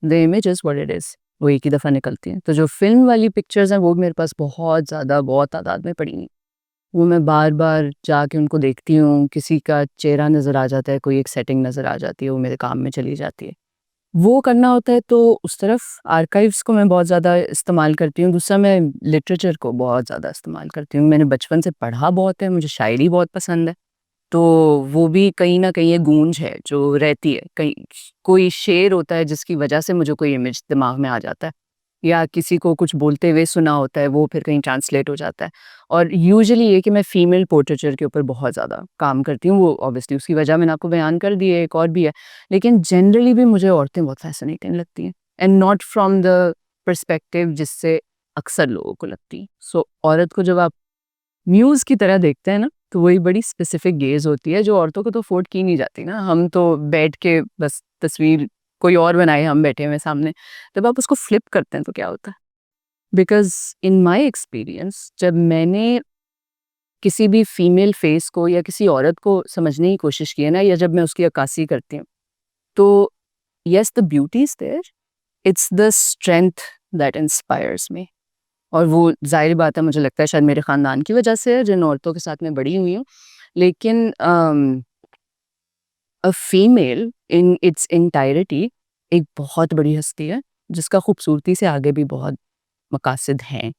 The image is what it is, वो एक ही दफ़ा निकलती हैं। तो जो फ़िल्म वाली पिक्चर्स हैं, वो मेरे पास बहुत ज़्यादा, बहुत तादाद में पड़ी हैं। वो मैं बार-बार जाके उनको देखती हूँ, किसी का चेहरा नज़र आ जाता है, कोई एक सेटिंग नज़र आ जाती है, वो मेरे काम में चली जाती है। वो करना होता है तो उस तरफ आर्काइव्स को मैं बहुत ज़्यादा इस्तेमाल करती हूँ। दूसरा मैं लिटरेचर को बहुत ज़्यादा इस्तेमाल करती हूँ। मैंने बचपन से पढ़ा बहुत है, मुझे शायरी बहुत पसंद है। तो वो भी कहीं न कहीं एक गूंज है जो रहती है। कहीं कोई शेर होता है जिसकी वजह से मुझे कोई इमेज दिमाग में आ जाता है, या किसी को कुछ बोलते हुए सुना होता है, वो फिर कहीं ट्रांसलेट हो जाता है। और यूजुअली ये कि मैं फीमेल पोर्ट्रेचर के ऊपर बहुत ज़्यादा काम करती हूँ, वो ऑब्वियसली उसकी वजह मैंने आपको बयान कर दी है, एक और भी है। लेकिन जनरली भी मुझे औरतें बहुत फ़ैसिनेटिंग लगती हैं, and not from the perspective जिससे अक्सर लोगों को लगती है। सो औरत को जब आप म्यूज़ की तरह देखते हैं ना, तो वही बड़ी स्पेसिफिक गेज़ होती है जो औरतों को तो अफ़ोर्ड की नहीं जाती ना। हम तो बैठ के बस तस्वीर कोई और बनाए, हम बैठे हुए हैं सामने। जब आप उसको फ्लिप करते हैं तो क्या होता है? बिकॉज़ इन माय एक्सपीरियंस जब मैंने किसी भी फीमेल फेस को या किसी औरत को समझने की कोशिश की है ना, या जब मैं उसकी अक्कासी करती हूँ, तो yes the beauty is there, it's the strength that inspires me. और वो ज़ाहिर बात है, मुझे लगता है शायद मेरे ख़ानदान की वजह से है, जिन औरतों के साथ मैं बड़ी हुई हूँ। लेकिन a female in its entirety एक बहुत बड़ी हस्ती है, जिसका खूबसूरती से आगे भी बहुत मकासद हैं।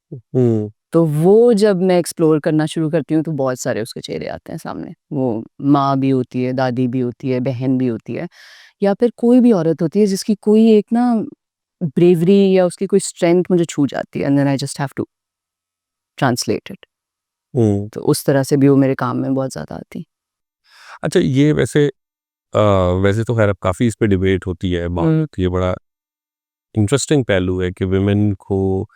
तो वो जब मैं एक्सप्लोर करना शुरू करती हूँ तो बहुत सारे उसके चेहरे आते हैं सामने। वो माँ भी होती है, दादी भी होती है, बहन भी होती है, या फिर कोई भी औरत होती है जिसकी कोई एक ना ब्रेवरी या उसकी कोई स्ट्रेंथ मुझे छू जाती है, and then I just have to translate it. तो उस तरह से भी वो मेरे काम में बहुत ज़्यादा आती। अच्छा, ये वैसे तो खैर अब काफ़ी इस पे डिबेट होती है, बात ये बड़ा इंटरेस्टिंग पहलू है कि विमेन को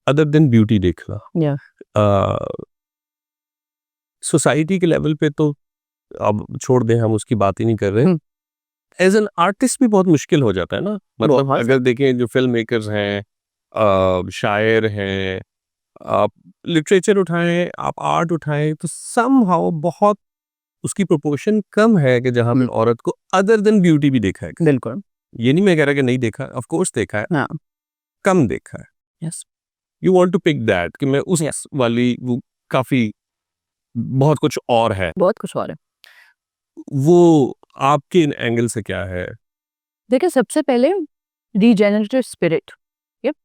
अदर देन ब्यूटी देखना या सोसाइटी के लेवल पे तो अब छोड़ दें, हम उसकी बात ही नहीं कर रहे। हुँ। एज एन आर्टिस्ट भी बहुत मुश्किल हो जाता है ना, मतलब बहुत। अगर देखें जो फिल्म मेकर्स हैं, शायर हैं, आप लिटरेचर उठाएं, आप आर्ट उठाएं, तो समहाउ बहुत उसकी प्रोपोर्शन कम है कि जहाँ पे औरत को अदर देन ब्यूटी भी देखा है। बिल्कुल। ये नहीं मैं कह रहा कि नहीं देखा, ऑफ कोर्स देखा है, हाँ। कम देखा है। Yes. You want to pick that कि मैं उस यस। वाली वो काफ़ी बहुत कुछ और है। बहुत कुछ और है। वो आपके एंगल से क्या है? देखिए, सबसे पहले रीजेनरेटिव स्पिरिट, यप,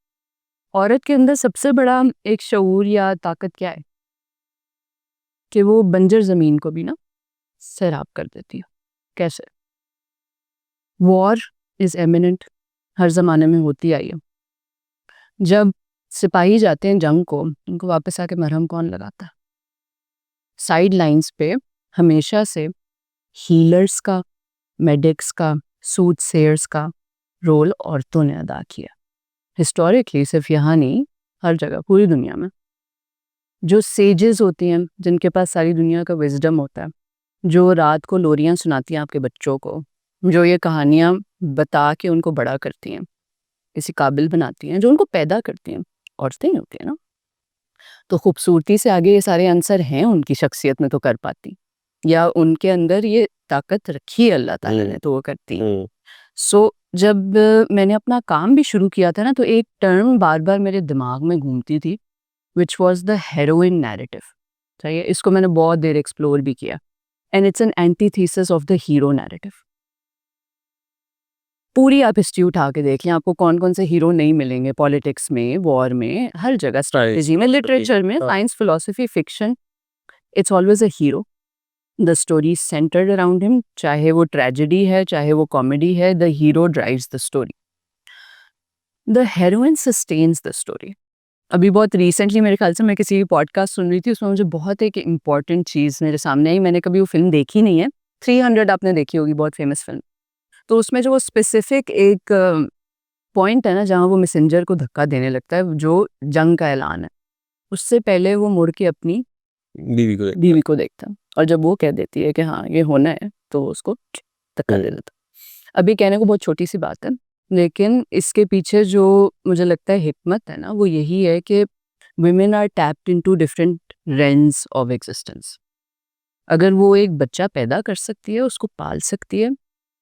औरत के अंदर सबसे बड़ा एक शऊर या ताकत क्या है कि वो बंजर ज़मीन को भी ना सैराब कर देती है। कैसे? वॉर इज़ इमिनेंट, हर ज़माने में होती आई है। जब सिपाही जाते हैं जंग को, उनको वापस आके मरहम कौन लगाता है? साइड लाइन्स पे हमेशा से हीलर्स का, मेडिक्स का, सूटसेयर्स का रोल औरतों ने अदा किया। हिस्टोरिकली सिर्फ यहाँ नहीं, हर जगह, पूरी दुनिया में। जो सेजेस होती हैं, जिनके पास सारी दुनिया का विजडम होता है, जो रात को लोरियाँ सुनाती हैं आपके बच्चों को, जो ये कहानियाँ बता के उनको बड़ा करती हैं, किसी काबिल बनाती हैं, जो उनको पैदा करती हैं, औरतें ही होती हैं ना। तो खूबसूरती से आगे ये सारे आंसर हैं उनकी शख्सियत में तो कर पाती, या उनके अंदर ये ताकत रखी है अल्लाह ताला ने तो वो करती हैं। सो जब मैंने अपना काम भी शुरू किया था ना, तो एक टर्म बार बार मेरे दिमाग में घूमती थी, which was the heroin narrative. सही है, इसको मैंने बहुत देर एक्सप्लोर भी किया, and it's an antithesis of the hero narrative. पूरी आप हिस्ट्री उठा के देख लें, आपको कौन कौन से हीरो नहीं मिलेंगे, पॉलिटिक्स में, वॉर में, हर जगह, स्ट्रेटजी में, लिटरेचर में, science, philosophy, fiction, it's always a hero. The story centred around him, चाहे वो ट्रेजेडी है, चाहे वो कॉमेडी है, the hero drives the story, the heroin sustains the story. अभी बहुत रिसेंटली मेरे ख्याल से मैं किसी पॉडकास्ट सुन रही थी, उसमें मुझे बहुत एक इम्पॉर्टेंट चीज़ मेरे सामने आई। मैंने कभी वो फिल्म देखी नहीं है, 300 आपने देखी होगी, बहुत फेमस फिल्म। तो उसमें जो वो स्पेसिफिक एक पॉइंट है ना, जहाँ वो मैसेंजर को धक्का देने लगता है, जो जंग का ऐलान है, उससे पहले वो मुड़ के अपनी बीवी को देखता है, और जब वो कह देती है कि हाँ ये होना है, तो वो उसको धक्का दे देता है। अभी कहने को बहुत छोटी सी बात है, लेकिन इसके पीछे जो मुझे लगता है हिकमत है ना, वो यही है कि women are tapped into different realms of existence। अगर वो एक बच्चा पैदा कर सकती है, उसको पाल सकती है,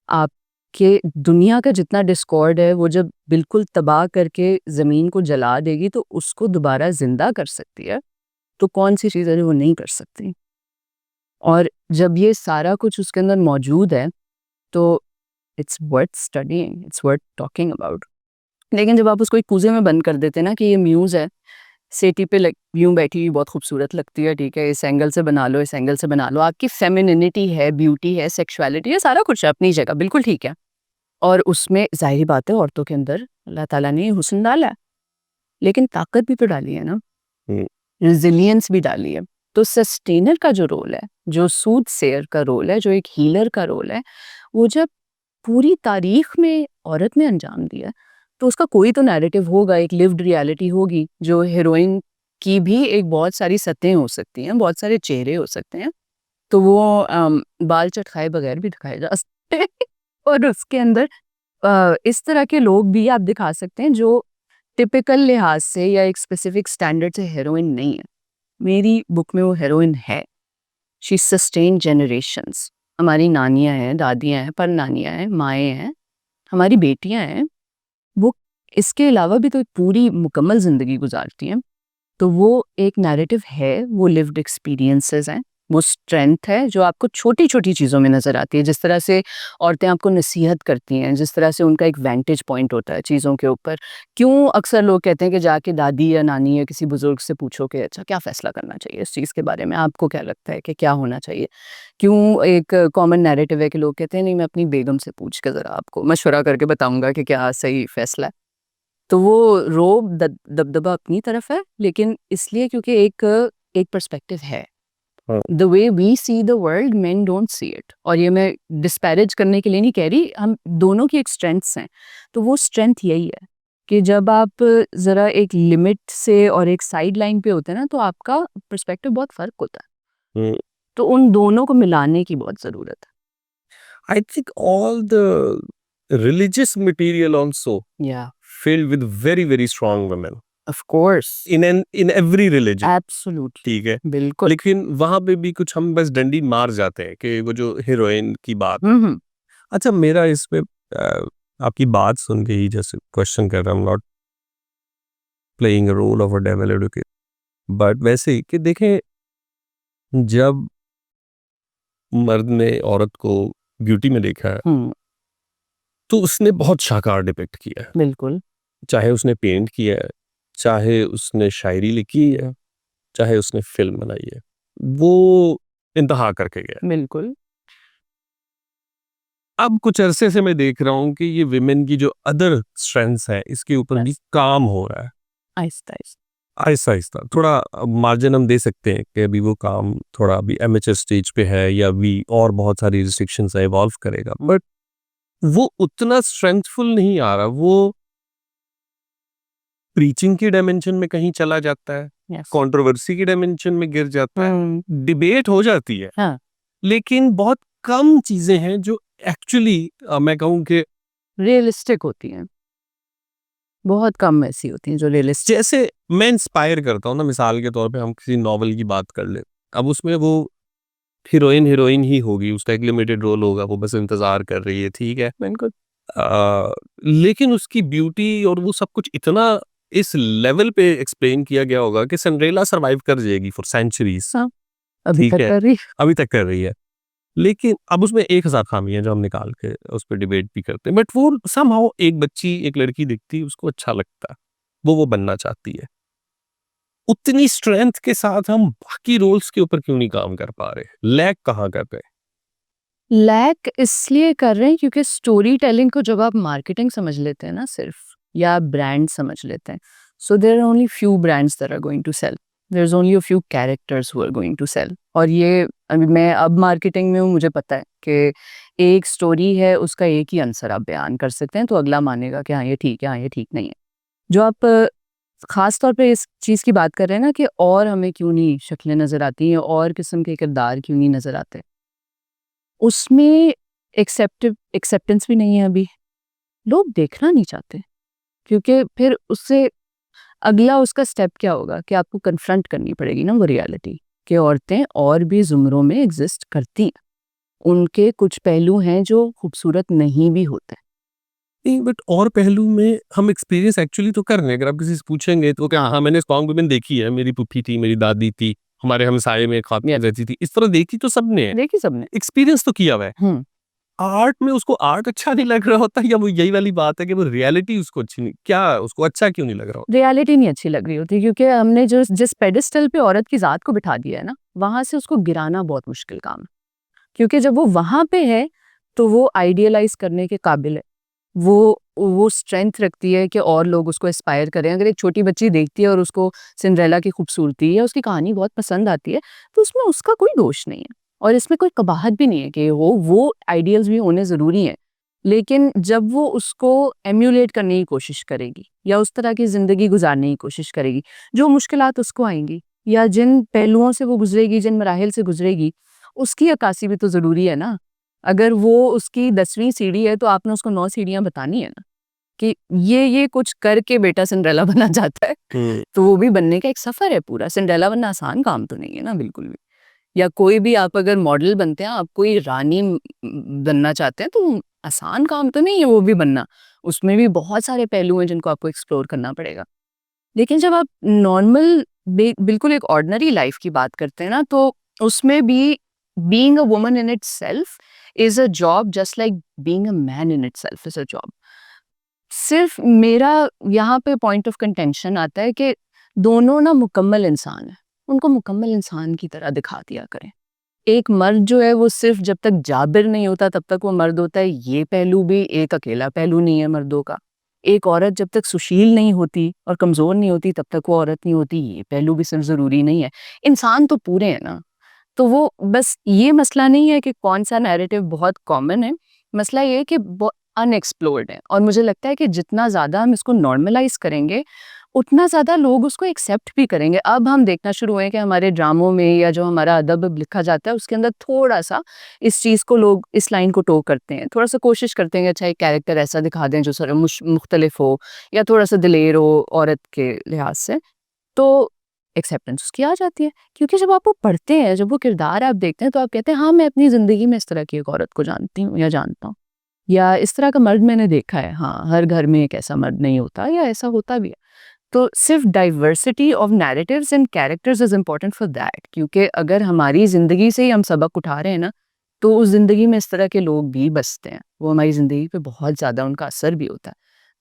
आपके दुनिया का जितना डिस्कॉर्ड है वो जब बिल्कुल तबाह करके ज़मीन को जला देगी, तो उसको दोबारा ज़िंदा कर सकती है, तो कौन सी चीज़ है जो वो नहीं कर सकती? और जब ये सारा कुछ उसके अंदर मौजूद है, तो it's worth studying, it's worth talking about. लेकिन जब आप उसको एक कूजे में बंद कर देते हैं ना कि ये म्यूज़ है, सेटी पे यूं बैठी हुई बहुत खूबसूरत लगती है, ठीक है, इस एंगल से बना लो, इस एंगल से बना लो, आपकी फेमिनिनिटी है, ब्यूटी है, सेक्सुअलिटी है, सारा कुछ है अपनी जगह, बिल्कुल ठीक है। और उसमें जाहिर बात है औरतों के अंदर अल्लाह ताला ने हुस्न डाला है, लेकिन ताकत भी तो डाली है ना, रिजिलियंस भी डाली है। तो सस्टेनर का जो रोल है, जो सूद सेयर का रोल है, जो एक हीलर का रोल है, वो जब पूरी तारीख में औरत ने अंजाम दिया तो उसका कोई तो नैरेटिव होगा, एक लिव्ड रियलिटी होगी। जो हीरोइन की भी एक बहुत सारी सतहें हो सकती हैं, बहुत सारे चेहरे हो सकते हैं, तो वो बाल चटकाए बगैर भी दिखाए जा सकते हैं और उसके अंदर इस तरह के लोग भी आप दिखा सकते हैं जो टिपिकल लिहाज से या एक स्पेसिफिक स्टैंडर्ड से हीरोइन नहीं है। मेरी बुक में वो हीरोइन है। She sustain generations. हमारी नानियाँ हैं, दादियाँ हैं, पर नानियाँ हैं, माएँ हैं, हमारी बेटियाँ हैं, वो इसके अलावा भी तो एक पूरी मुकम्मल ज़िंदगी गुजारती हैं। तो वो एक नैरेटिव है, वो लिव्ड एक्सपीरियंसेस हैं, वो स्ट्रेंथ है जो आपको छोटी-छोटी चीज़ों में नज़र आती है। जिस तरह से औरतें आपको नसीहत करती हैं, जिस तरह से उनका एक वेंटेज पॉइंट होता है चीज़ों के ऊपर। क्यों अक्सर लोग कहते हैं कि जाके दादी या नानी या किसी बुज़ुर्ग से पूछो कि अच्छा क्या फ़ैसला करना चाहिए इस चीज़ के बारे में, आपको क्या लगता है कि क्या होना चाहिए? क्यों एक कॉमन नैरेटिव है कि लोग कहते हैं नहीं मैं अपनी बेगम से पूछ के ज़रा आपको मशवरा करके बताऊँगा कि क्या सही फ़ैसला है। तो वो रोब दबदबा अपनी तरफ है, लेकिन इसलिए क्योंकि एक पर्सपेक्टिव है। हाँ। The way we see the world men don't see it. और ये मैं डिस्पैरेज करने के लिए नहीं कह रही, हम दोनों की एक स्ट्रेंथ्स हैं। तो वो स्ट्रेंथ यही है कि जब आप ज़रा एक लिमिट से और एक साइड लाइन पे होते हैं ना, तो आपका पर्सपेक्टिव बहुत फ़र्क होता है। तो उन दोनों को मिलाने की बहुत ज़रूरत है। I think all the religious material also या filled with very very strong women of course, in every religion, absolutely, ठीक है। बिल्कुल। लेकिन वहां पे भी कुछ हम बस डंडी मार जाते हैं कि वो जो हीरोइन की बात। हम्म। अच्छा, मेरा इस पे आपकी बात सुन के ही जैसे क्वेश्चन कर रहा हूँ, not playing a role of a devil advocate, but वैसे ही कि देखें, जब मर्द ने औरत को ब्यूटी में देखा है तो उसने बहुत शाकार डिपिक्ट किया है। बिल्कुल। चाहे उसने पेंट किया है, चाहे उसने शायरी लिखी है, चाहे उसने फिल्म बनाई है, वो इंतहा करके गया। बिल्कुल। अब कुछ अरसे से मैं देख रहा हूँ कि ये विमेन की जो अदर स्ट्रेंथ्स है इसके ऊपर भी काम हो रहा है, आहिस्ता आहिस्ता। आहिस्ता आहिस्ता। थोड़ा मार्जिन हम दे सकते हैं कि अभी वो काम थोड़ा अभी एमेचर स्टेज पे है, या अभी और बहुत सारी रिस्ट्रिक्शंस है, इवॉल्व करेगा, बट वो उतना स्ट्रेंथफुल नहीं आ रहा। वो प्रीचिंग की डायमेंशन में कहीं चला जाता है, Yes. कंट्रोवर्सी की डायमेंशन में गिर जाता है, हम्म। डिबेट हो जाती है, हाँ, लेकिन बहुत कम चीजें हैं जो एक्चुअली मैं कहूँ कि रियलिस्टिक होती हैं। बहुत कम ऐसी होती हैं जो रियलिस्टिक। जैसे मैं इंस्पायर करता हूँ ना, मिसाल के तौर पे हम किसी नॉवल की बात कर ले, अब उसमें वो हीरोइन हीरोइन ही होगी, उसका एक लिमिटेड रोल होगा, वो बस इंतजार कर रही है, ठीक है। बिल्कुल। लेकिन उसकी ब्यूटी और वो सब कुछ इतना इस लेवल पे एक्सप्लेन किया गया होगा कि सिंड्रेला सरवाइव कर जाएगी फॉर सेंचुरीज, हाँ, अभी ठीक तक है, कर रही। अभी तक कर रही है। लेकिन अब उसमें 1000 खामी है जो हम निकाल के उस पर डिबेट भी करते हैं, बट वो समहाउ एक बच्ची, एक लड़की दिखती है, उसको अच्छा लगता है, वो बनना चाहती है। उतनी स्ट्रेंथ के साथ हम बाकी रोल्स के ऊपर क्यों नहीं काम कर पा रहे? लैग कहाँ कर रहे? लैक इसलिए कर रहे हैं क्योंकि स्टोरी टेलिंग को जब आप मार्केटिंग समझ लेते हैं ना सिर्फ, या ब्रांड समझ लेते हैं, so there are only few brands that are going to sell, there is only a few characters who are going to sell. और ये अभी मैं अब मार्केटिंग में हूँ, मुझे पता है कि एक स्टोरी है, उसका एक ही आंसर आप बयान कर सकते हैं तो अगला मानेगा कि हाँ ये ठीक है, हाँ ये ठीक नहीं है। जो आप खास तौर पे इस चीज़ की बात कर रहे हैं ना कि और हमें क्यों नहीं शक्लें नज़र आती हैं, और किस्म के किरदार क्यों नहीं नज़र आते, उसमें एक्सेप्टेंस भी नहीं है अभी। लोग देखना नहीं चाहते क्योंकि फिर उससे अगला उसका स्टेप क्या होगा कि आपको कन्फ्रंट करनी पड़ेगी ना वो रियलिटी कि औरतें और भी ज़ुमरों में एग्जिस्ट करती हैं, उनके कुछ पहलू हैं जो खूबसूरत नहीं भी होते। नहीं, बट और पहलू में हम एक्सपीरियंस एक्चुअली तो कर रहे हैं। अगर आप किसी से पूछेंगे तो क्या, हाँ मैंने स्ट्रॉन्ग वुमेन देखी है, मेरी पुप्पी थी, मेरी दादी थी, हमारे हमसाये में एक खातून रहती थी, इस तरह देखी तो सबने है, देखिए सबने। एक्सपीरियंस तो किया हुआ है। आर्ट में उसको आर्ट अच्छा नहीं लग रहा होता, या वो यही वाली बात है कि वो रियलिटी उसको अच्छी नहीं, क्या उसको अच्छा क्यों नहीं लग रहा होता? रियलिटी नहीं अच्छी लग रही होती, क्योंकि हमने जो जिस पेडिस्टल पे औरत की ज़ात को बिठा दिया है ना, वहाँ से उसको गिराना बहुत मुश्किल काम है। क्योंकि जब वो वहाँ पे है, तो वो आइडियलाइज़ करने के काबिल है। वो स्ट्रेंथ रखती है कि और लोग उसको एस्पायर करें। अगर एक छोटी बच्ची देखती है और उसको सिंड्रेला की खूबसूरती या उसकी कहानी बहुत पसंद आती है, तो उसमें उसका कोई दोष नहीं है और इसमें कोई कबाहत भी नहीं है कि वो आइडियल्स भी होने ज़रूरी हैं। लेकिन जब वो उसको एम्यूलेट करने की कोशिश करेगी या उस तरह की ज़िंदगी गुजारने की कोशिश करेगी, जो मुश्किलात उसको आएँगी या जिन पहलुओं से वो गुज़रेगी, जिन मराहिल से गुज़रेगी, उसकी अक्कासी भी तो ज़रूरी है ना। अगर वो उसकी 10वीं सीढ़ी है, तो आपने उसको 9 सीढ़ियाँ बतानी है ना, कि ये कुछ करके बेटा सिंड्रेला बनना चाहता है, तो वो भी बनने का एक सफ़र है पूरा। सिंड्रेला बनना आसान काम तो नहीं है ना बिल्कुल भी। या कोई भी आप अगर मॉडल बनते हैं, आप कोई रानी बनना चाहते हैं, तो आसान काम तो नहीं है वो भी बनना। उसमें भी बहुत सारे पहलू हैं जिनको आपको एक्सप्लोर करना पड़ेगा। लेकिन जब आप नॉर्मल बिल्कुल एक ऑर्डिनरी लाइफ की बात करते हैं ना, तो उसमें भी being a woman in itself is a job, just like being a man in itself is a job. सिर्फ मेरा यहाँ पे पॉइंट ऑफ कंटेंशन आता है कि दोनों ना मुकम्मल इंसान है, उनको मुकम्मल इंसान की तरह दिखा दिया करें। एक मर्द जो है वो सिर्फ जब तक जाबिर नहीं होता तब तक वो मर्द होता है, ये पहलू भी एक अकेला पहलू नहीं है मर्दों का। एक औरत जब तक सुशील नहीं होती और कमज़ोर नहीं होती तब तक वो औरत नहीं होती, ये पहलू भी सिर्फ ज़रूरी नहीं है। इंसान तो पूरे हैं ना। तो वो बस ये मसला नहीं है कि कौन-सा नैरेटिव बहुत कॉमन है, मसला ये है कि अनएक्सप्लोर्ड है और मुझे लगता है कि जितना ज़्यादा हम इसको नॉर्मलाइज़ करेंगे, उतना ज़्यादा लोग उसको एक्सेप्ट भी करेंगे। अब हम देखना शुरू हुए हैं कि हमारे ड्रामों में या जो हमारा अदब अब लिखा जाता है, उसके अंदर थोड़ा-सा इस चीज़ को लोग इस लाइन को टो करते हैं। थोड़ा-सा कोशिश करते हैं कि अच्छा एक कैरेक्टर ऐसा दिखा दें जो ज़रा मुख्तलिफ हो या थोड़ा-सा दिलेर हो औरत के लिहाज से। तो एक्सेप्टेंस उसकी आ जाती है, क्योंकि जब आप वो पढ़ते हैं, जब वो किरदार आप देखते हैं, तो आप कहते हैं हाँ, मैं अपनी ज़िंदगी में इस तरह की एक औरत को जानती हूँ या जानता हूँ, या इस तरह का मर्द मैंने देखा है। हाँ, हर घर में एक ऐसा मर्द नहीं होता या ऐसा होता भी है। तो सिर्फ diversity of narratives and characters is important for that, क्योंकि अगर हमारी ज़िंदगी से ही हम सबक उठा रहे हैं ना, तो उस ज़िंदगी में इस तरह के लोग भी बसते हैं। वो हमारी ज़िंदगी पे बहुत ज़्यादा उनका असर भी होता है।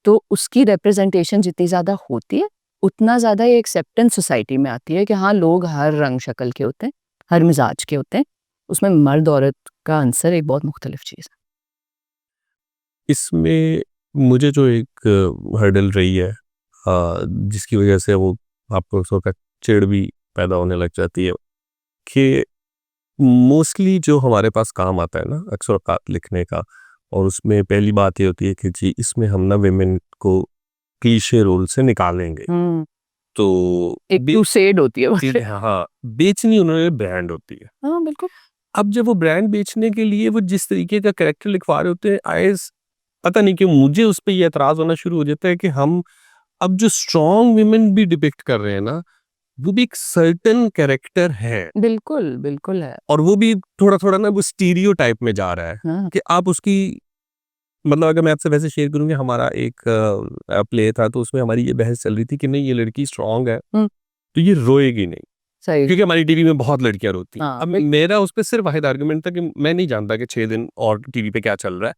तो उसकी रिप्रेजेंटेशन जितनी ज़्यादा होती है, उतना ज़्यादा ये एक्सेप्टेंस सोसाइटी में आती है कि हाँ, लोग हर रंग शक्ल के होते हैं, हर मिजाज के होते हैं। उसमें मर्द औरत का आंसर एक बहुत मुख्तलिफ चीज़ है। इसमें मुझे जो एक हर्डल रही है, जिसकी वजह से वो आपको उसका चिढ़ भी पैदा होने लग जाती है, कि मोस्टली जो हमारे पास काम आता है ना अक्सर औकात लिखने का, और उसमें पहली बात ये होती है कि जी इसमें हम ना विमेन को क्लीशे रोल से निकालेंगे। तो एक क्रूसेड होती है वो। हाँ, बेचनी उन्होंने ब्रांड होती है। हाँ, बिल्कुल। अब जब वो ब्रांड बेचने के लिए वो जिस तरीके का कैरेक्टर लिखवा रहे होते हैं, पता नहीं क्यों मुझे उस पे ये एतराज होना शुरू हो जाता है कि हम अब जो स्ट्रॉन्ग विमेन भी डिपिक्ट कर रहे हैं ना, वो भी एक सर्टेन कैरेक्टर है, बिल्कुल, बिल्कुल है। और वो भी थोड़ा-थोड़ा ना वो स्टीरियोटाइप में जा रहा है, हाँ। कि आप उसकी मतलब अगर मैं आपसे वैसे शेयर करूँ कि हमारा एक प्ले था, तो उसमें हमारी ये बहस चल रही थी कि नहीं ये लड़की स्ट्रॉन्ग है, हुँ। तो ये रोएगी नहीं, सही। क्योंकि हमारी टीवी में बहुत लड़कियाँ रोती हैं। हाँ, अब मेरा उस पे सिर्फ वाहिद आर्गुमेंट था कि मैं नहीं जानता कि 6 दिन और टीवी पे क्या चल रहा है,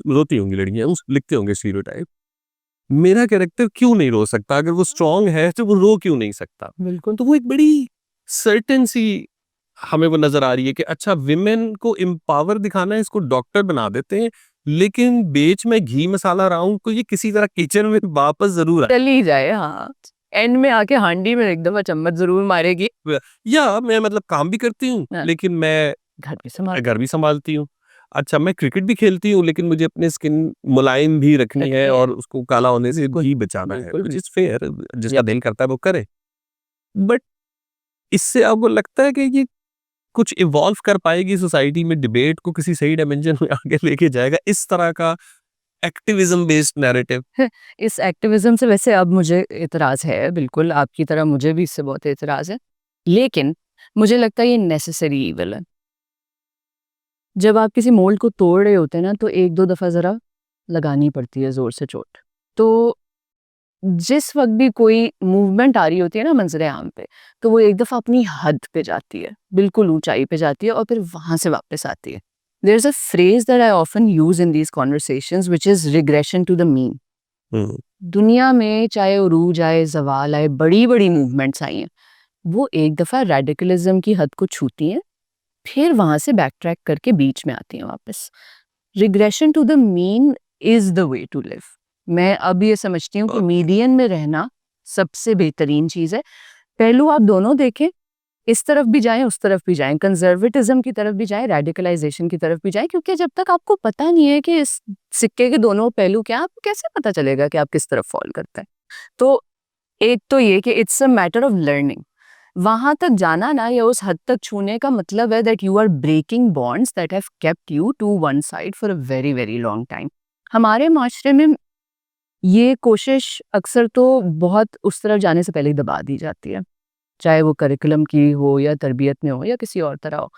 रोती होंगी लड़कियाँ, लिखते होंगे स्टीरियोटाइप। मेरा कैरेक्टर क्यों नहीं रो सकता? अगर वो स्ट्रॉन्ग है तो वो रो क्यों नहीं सकता? बिल्कुल। तो वो एक बड़ी सर्टेन सी हमें वो नज़र आ रही है कि अच्छा विमेन को एम्पावर दिखाना है, इसको डॉक्टर बना देते हैं, लेकिन बीच में घी मसाला राउंड को ये किसी तरह किचन में वापस ज़रूर आए। चली जाए, हाँ। एंड में आके हांडी में एक दफ़ा चम्मच ज़रूर मारेगी। या मैं मतलब काम भी करती हूँ, हाँ। लेकिन मैं घर भी घर भी संभालती हूँ। अच्छा मैं क्रिकेट भी खेलती हूँ, लेकिन मुझे अपनी स्किन मुलायम भी रखनी है और उसको काला होने से भी बचाना है, बिल्कुल, व्हिच इज़ फेयर, जिसका दिल करता है वो करे। बट इससे आपको लगता है कि ये कुछ इवॉल्व कर पाएगी सोसाइटी में, डिबेट को किसी सही डायमेंशन में आगे लेके जाएगा, इस तरह का एक्टिविज्म बेस्ड नैरेटिव? इस एक्टिविज़्म से वैसे अब मुझे इतराज़ है, बिल्कुल आपकी तरह मुझे भी इससे बहुत इतराज़ है। लेकिन मुझे लगता है ये नेसेसरी ईविल है। जब आप किसी मोल्ड को तोड़ रहे होते हैं ना, तो 1-2 दफ़ा ज़रा लगानी पड़ती है ज़ोर से चोट। तो जिस वक़्त भी कोई मूवमेंट आ रही होती है ना मंज़र आम पे, तो वो एक दफ़ा अपनी हद पे जाती है, बिल्कुल ऊँचाई पे जाती है और फिर वहाँ से वापस आती है। there's a phrase that I often use in these conversations, which is regression to the mean. हम्म, दुनिया में चाहे उरूज आए, ज़वाल आए, बड़ी-बड़ी मूवमेंट्स आई हैं, वो एक दफ़ा रेडिकलिज़्म की हद को छूती हैं, फिर वहाँ से बैक ट्रैक करके बीच में आती हैं वापस। Regression to the mean is the way to live. मैं अब ये समझती हूँ कि मीडियन में रहना सबसे बेहतरीन चीज़ है। पहलू आप दोनों देखें, इस तरफ भी जाएँ, उस तरफ भी जाएँ, कंज़र्वेटिज़्म की तरफ भी जाएँ, रेडिकलाइज़ेशन की तरफ भी जाएँ, क्योंकि जब तक आपको पता नहीं है कि इस सिक्के के दोनों पहलू क्या हैं, आपको कैसे पता चलेगा कि आप किस तरफ फ़ॉल करते हैं? तो एक तो ये कि it's a matter of learning. वहाँ तक जाना ना या उस हद तक छूने का मतलब है that you are breaking bonds that have kept you to one side for a very, very long time. हमारे माशरे में ये कोशिश अक्सर तो बहुत उस तरफ जाने से पहले ही दबा दी जाती है, चाहे वो करिकुलम की हो या तरबियत में हो या किसी और तरह हो।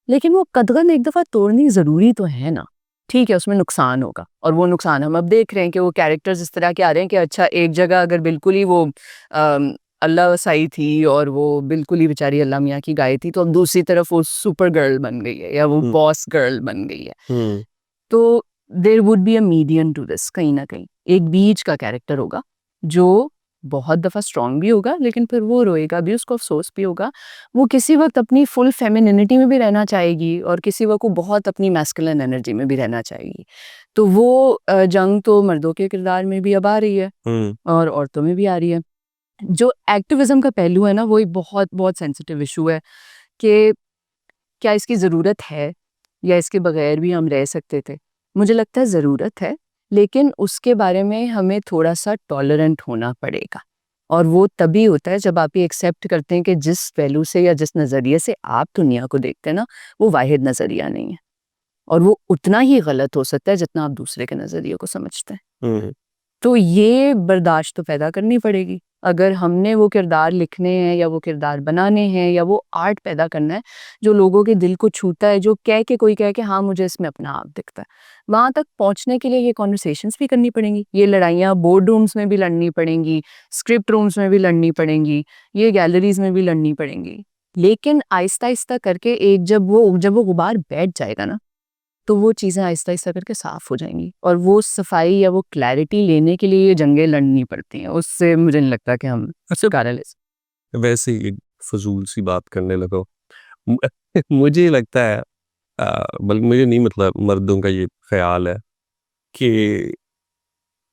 लेकिन वो कदगन एक दफ़ा तोड़नी ज़रूरी तो है ना। ठीक है, उसमें नुकसान होगा और वो नुकसान हम अब देख रहे हैं कि वो कैरेक्टर्स इस तरह के आ रहे हैं कि अच्छा, एक जगह अगर बिल्कुल ही वो अल्लाह वसाई थी और वो बिल्कुल ही बेचारी अल्लाह मियाँ की गाय थी, तो अब दूसरी तरफ वो सुपर गर्ल बन गई है या वो हम्म, बॉस गर्ल बन गई है। हम्म, तो there would be a median to this, कहीं न कहीं। एक बीच का कैरेक्टर होगा, जो बहुत दफ़ा स्ट्रॉन्ग भी होगा, लेकिन फिर वो रोएगा भी, उसको अफ़सोस भी होगा। वो किसी वक़्त अपनी फुल फ़ेमिनिनिटी में भी रहना चाहेगी और किसी वक़्त वो बहुत अपनी मैस्कुलिन एनर्जी में भी रहना चाहेगी। तो वो जंग तो मर्दों के किरदार में भी अब आ रही है हम्म, और औरतों में भी आ रही है। जो एक्टिविज़्म का पहलू है ना, वो एक बहुत, बहुत सेंसिटिव इश्यू है कि क्या इसकी ज़रूरत है या इसके बगैर भी हम रह सकते थे? मुझे लगता है ज़रूरत है, लेकिन उसके बारे में हमें थोड़ा-सा टॉलरेंट होना पड़ेगा और वो तभी होता है जब आप ये एक्सेप्ट करते हैं कि जिस पहलू से या जिस नज़रिए से आप दुनिया को देखते हैं ना, वो वाहिद नज़रिया नहीं है और वो उतना ही गलत हो सकता है जितना आप दूसरे के नज़रिए को समझते हैं। हम्म, तो ये बर्दाश्त तो पैदा करनी पड़ेगी। अगर हमने वो किरदार लिखने हैं या वो किरदार बनाने हैं या वो आर्ट पैदा करना है, जो लोगों के दिल को छूता है, जो कह के कोई कहे कि हाँ, मुझे इसमें अपना आप दिखता है। वहाँ तक पहुँचने के लिए ये कन्वर्सेशंस भी करनी पड़ेंगी। ये लड़ाइयाँ बोर्ड रूम्स में भी लड़नी पड़ेंगी, स्क्रिप्ट रूम्स में भी लड़नी पड़ेंगी, ये गैलरीज़ में भी लड़नी पड़ेंगी। लेकिन आहिस्ता-आहिस्ता करके एक जब वो गुबार बैठ जाएगा ना, तो वो चीज़ें आहिस्ता-आहिस्ता करके साफ़ हो जाएँगी और वो सफाई या वो क्लैरिटी लेने के लिए ये जंगें लड़नी पड़ती हैं। उससे मुझे नहीं लगता कि हम अच्छा, छुटकारा ले सकते। वैसे ही एक फजूल सी बात करने लगा। मु- मुझे लगता है, बल्कि मुझे नहीं, मतलब मर्दों का ये ख्याल है कि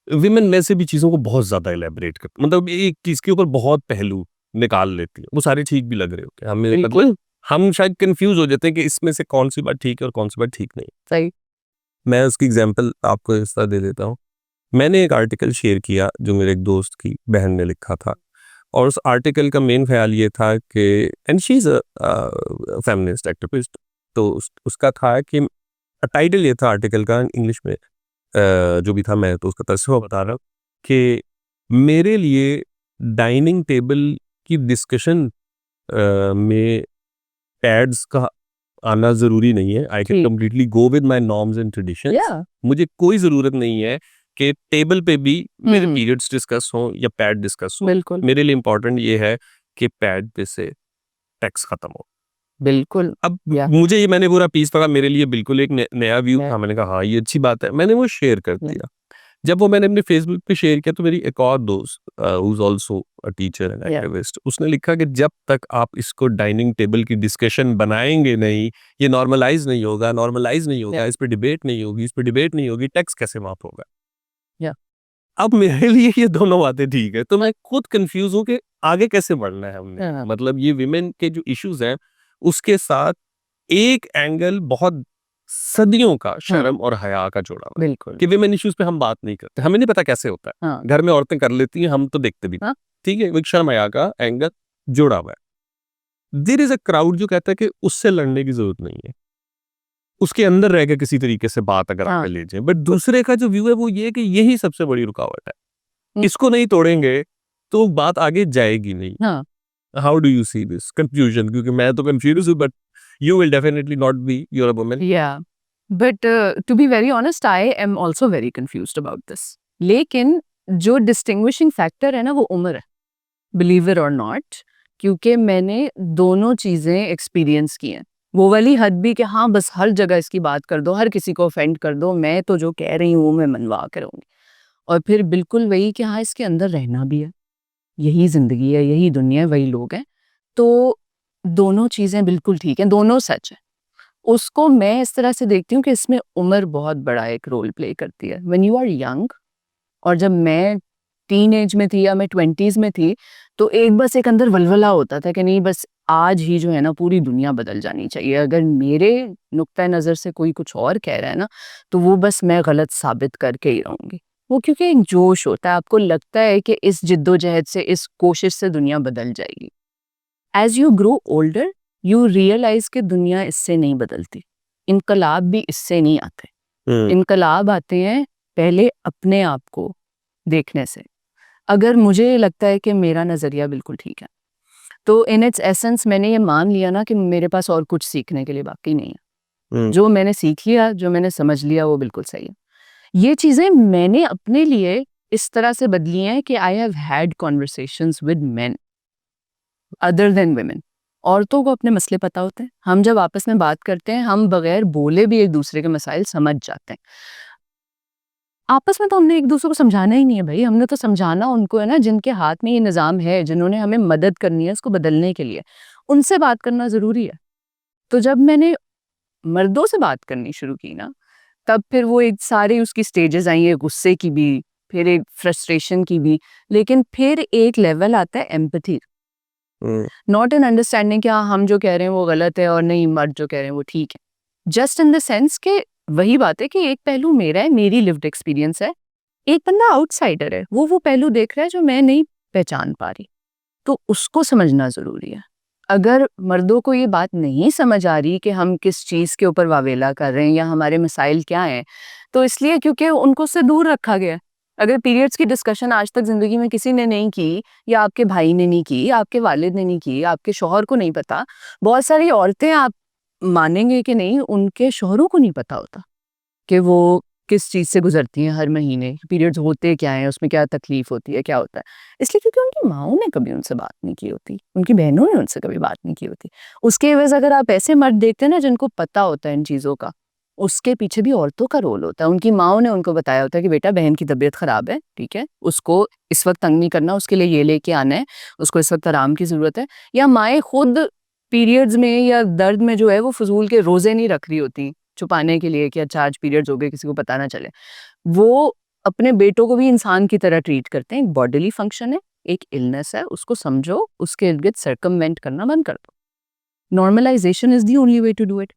विमेन वैसे भी चीज़ों को बहुत ज़्यादा एलेबरेट करती, मतलब एक चीज़ के ऊपर बहुत पहलू निकाल लेती है। वो सारे ठीक भी लग रहे होते हैं हमें, मतलब बिल्कुल, हम शायद कंफ्यूज हो जाते हैं कि इसमें से कौन सी बात ठीक है और कौन सी बात ठीक नहीं। सही। मैं उसकी एग्जांपल आपको इस तरह दे देता हूँ। मैंने एक आर्टिकल शेयर किया जो मेरे एक दोस्त की बहन ने लिखा था, और उस आर्टिकल का मेन ख्याल ये था कि, and she is a feminist activist, तो उसका था कि टाइटल ये था आर्टिकल का इंग्लिश में, जो भी था, मैं तो उसका तर्जुमा बता रहा हूँ कि मेरे लिए डाइनिंग टेबल की डिस्कशन में पैड्स का आना ज़रूरी नहीं है। आई कैन ठीक। Completely go with my norms and traditions. या मुझे कोई ज़रूरत नहीं है कि टेबल पे भी मेरे हुँ, पीरियड्स डिस्कस हों या पैड डिस्कस हो। बिल्कुल, मेरे लिए इम्पोर्टेंट ये है कि पैड पे से टैक्स खत्म हो। बिल्कुल। अब या मुझे ये, मैंने पूरा पीस पढ़ा, मेरे लिए बिल्कुल एक नया व्यू मैं था। मैंने कहा हाँ, ये अच्छी बात है। मैंने वो शेयर कर मैं दिया। जब वो मैंने अपने फेसबुक पे शेयर किया, तो मेरी एक और दोस्त, who is also a teacher and या एक्टिविस्ट, उसने लिखा कि जब तक आप इसको डाइनिंग टेबल की डिस्कशन बनाएँगे नहीं, ये नॉर्मलाइज़ नहीं या होगा, इस पे डिबेट नहीं होगी, इस पे डिबेट नहीं होगी, टैक्स कैसे माफ़ होगा? या अब मेरे लिए ये दोनों बातें ठीक है, तो मैं खुद कन्फ्यूज़ हूँ कि आगे कैसे बढ़ना है हमने। हाँ, मतलब ये विमेन के जो इश्यूज़ हैं, उसके साथ एक एंगल बहुत सदियों का हाँ, शर्म और हया का जुड़ा हुआ है, बिल्कुल। कि विमेन इश्यूज़ पे हम बात नहीं करते। हमें नहीं पता कैसे होता हाँ, है। घर में औरतें कर लेती हैं, हम तो देखते भी नहीं। हाँ, ठीक है? वो एक शर्म हया का एंगल जुड़ा हुआ है। देयर इज़ अ क्राउड जो कहता है कि उससे लड़ने की ज़रूरत नहीं है। उसके अंदर रह के किसी तरीके से बात अगर आप हाँ, कर लीजिए। बट दूसरे का जो व्यू है वो ये है कि यही सबसे बड़ी रुकावट है। हुँ, इसको नहीं तोड़ेंगे तो बात आगे जाएगी नहीं। हाँ। How do you see this confusion? क्योंकि मैं तो कंफ्यूज हूँ, but you will definitely not be, you are a woman. Yeah, but to be very honest, I am also very confused about this. लेकिन जो distinguishing factor है ना, वो उम्र है, believe it or not, क्योंकि मैंने दोनों चीज़ें एक्सपीरियंस की हैं। वो वाली हद भी कि हाँ बस हर जगह इसकी बात कर दो, हर किसी को ऑफेंड कर दो, मैं तो जो कह रही हूँ मैं मनवा के रहूँगी। और फिर बिल्कुल वही कि हाँ इसके अंदर रहना भी है, यही ज़िंदगी है, यही दुनिया है, वही लोग हैं। तो दोनों चीज़ें बिल्कुल ठीक हैं, दोनों सच हैं। उसको मैं इस तरह से देखती हूँ कि इसमें उम्र बहुत बड़ा एक रोल प्ले करती है। व्हेन यू आर यंग, और जब मैं टीनेज में थी या मैं 20s में थी, तो एक अंदर वलवला होता था कि नहीं बस आज ही जो है ना पूरी दुनिया बदल जानी चाहिए। अगर मेरे नुक्ता नज़र से कोई कुछ और कह रहा है ना, तो वो बस मैं गलत साबित करके ही रहूँगी। वो क्योंकि एक जोश होता है, आपको लगता है कि इस जिद्दोजहद से, इस कोशिश से दुनिया बदल जाएगी। As you grow older, you realise कि दुनिया इससे नहीं बदलती। इनकलाब भी इससे नहीं आते। इनकलाब आते हैं पहले अपने आप को देखने से। अगर मुझे लगता है कि मेरा नज़रिया बिल्कुल ठीक है, तो इन इट्स एसेंस मैंने ये मान लिया ना कि मेरे पास और कुछ सीखने के लिए बाकी नहीं है। जो मैंने सीख लिया, जो मैंने समझ लिया वो बिल्कुल सही है। ये चीज़ें मैंने अपने लिए इस तरह से बदली हैं कि I have had conversations with main other than women. औरतों को अपने मसले पता होते हैं। हम जब आपस में बात करते हैं, हम बगैर बोले भी एक दूसरे के मसाइल समझ जाते हैं। आपस में तो हमने एक दूसरे को समझाना ही नहीं है भाई, हमने तो समझाना उनको है ना जिनके हाथ में ये निज़ाम है, जिन्होंने हमें मदद करनी है इसको बदलने के लिए। उनसे बात करना ज़रूरी है। तो जब मैंने मर्दों से बात करनी शुरू की ना, तब फिर वो एक सारी उसकी स्टेजेस आई हैं, गुस्से की भी, फिर एक फ्रस्ट्रेशन की भी, लेकिन फिर एक लेवल आता है एम्पैथी। नॉट एन अंडरस्टैंडिंग कि हाँ हम जो कह रहे हैं वो गलत है और नहीं मर्द जो कह रहे हैं वो ठीक है। जस्ट इन द सेंस के वही बात है कि एक पहलू मेरा है, मेरी लिव्ड एक्सपीरियंस है, एक बंदा आउटसाइडर है, वो पहलू देख रहा है जो मैं नहीं पहचान पा रही, तो उसको समझना ज़रूरी है। अगर मर्दों को ये बात नहीं समझ आ रही कि हम किस चीज़ के ऊपर वावेला कर रहे हैं या हमारे मसाइल क्या हैं, तो इसलिए क्योंकि उनको उससे दूर रखा गया है। अगर पीरियड्स की डिस्कशन आज तक ज़िंदगी में किसी ने नहीं की, या आपके भाई ने नहीं की, आपके वालिद ने नहीं की, आपके शौहर को नहीं पता, बहुत सारी औरतें, आप मानेंगे कि नहीं, उनके शौहरों को नहीं पता होता कि वो किस चीज़ से गुज़रती हैं हर महीने, पीरियड्स होते क्या हैं, उसमें क्या तकलीफ़ होती है, क्या होता है। इसलिए क्योंकि उनकी माँओं ने कभी उनसे बात नहीं की होती, उनकी बहनों ने उनसे कभी बात नहीं की होती। उसके एवज़ अगर आप ऐसे मर्द देखते हैं ना जिनको पता होता है इन चीज़ों का, उसके पीछे भी औरतों का रोल होता है। उनकी माँओं ने उनको बताया होता है कि बेटा बहन की तबीयत ख़राब है, ठीक है? उसको इस वक़्त तंग नहीं करना, उसके लिए ये लेके आना है, उसको इस वक़्त आराम की ज़रूरत है। या माएँ खुद पीरियड्स में या दर्द में जो है वो फ़िज़ूल के रोज़े नहीं रख रही होती, छुपाने के लिए कि अच्छा आज पीरियड्स हो गए, किसी को पता ना चले। वो अपने बेटों को भी इंसान की तरह ट्रीट करते हैं। एक बॉडीली फंक्शन है, एक इलनेस है, उसको समझो, उसके इर्द-गिर्द सर्कमवेंट करना बंद कर दो। Normalisation is the only way to do it.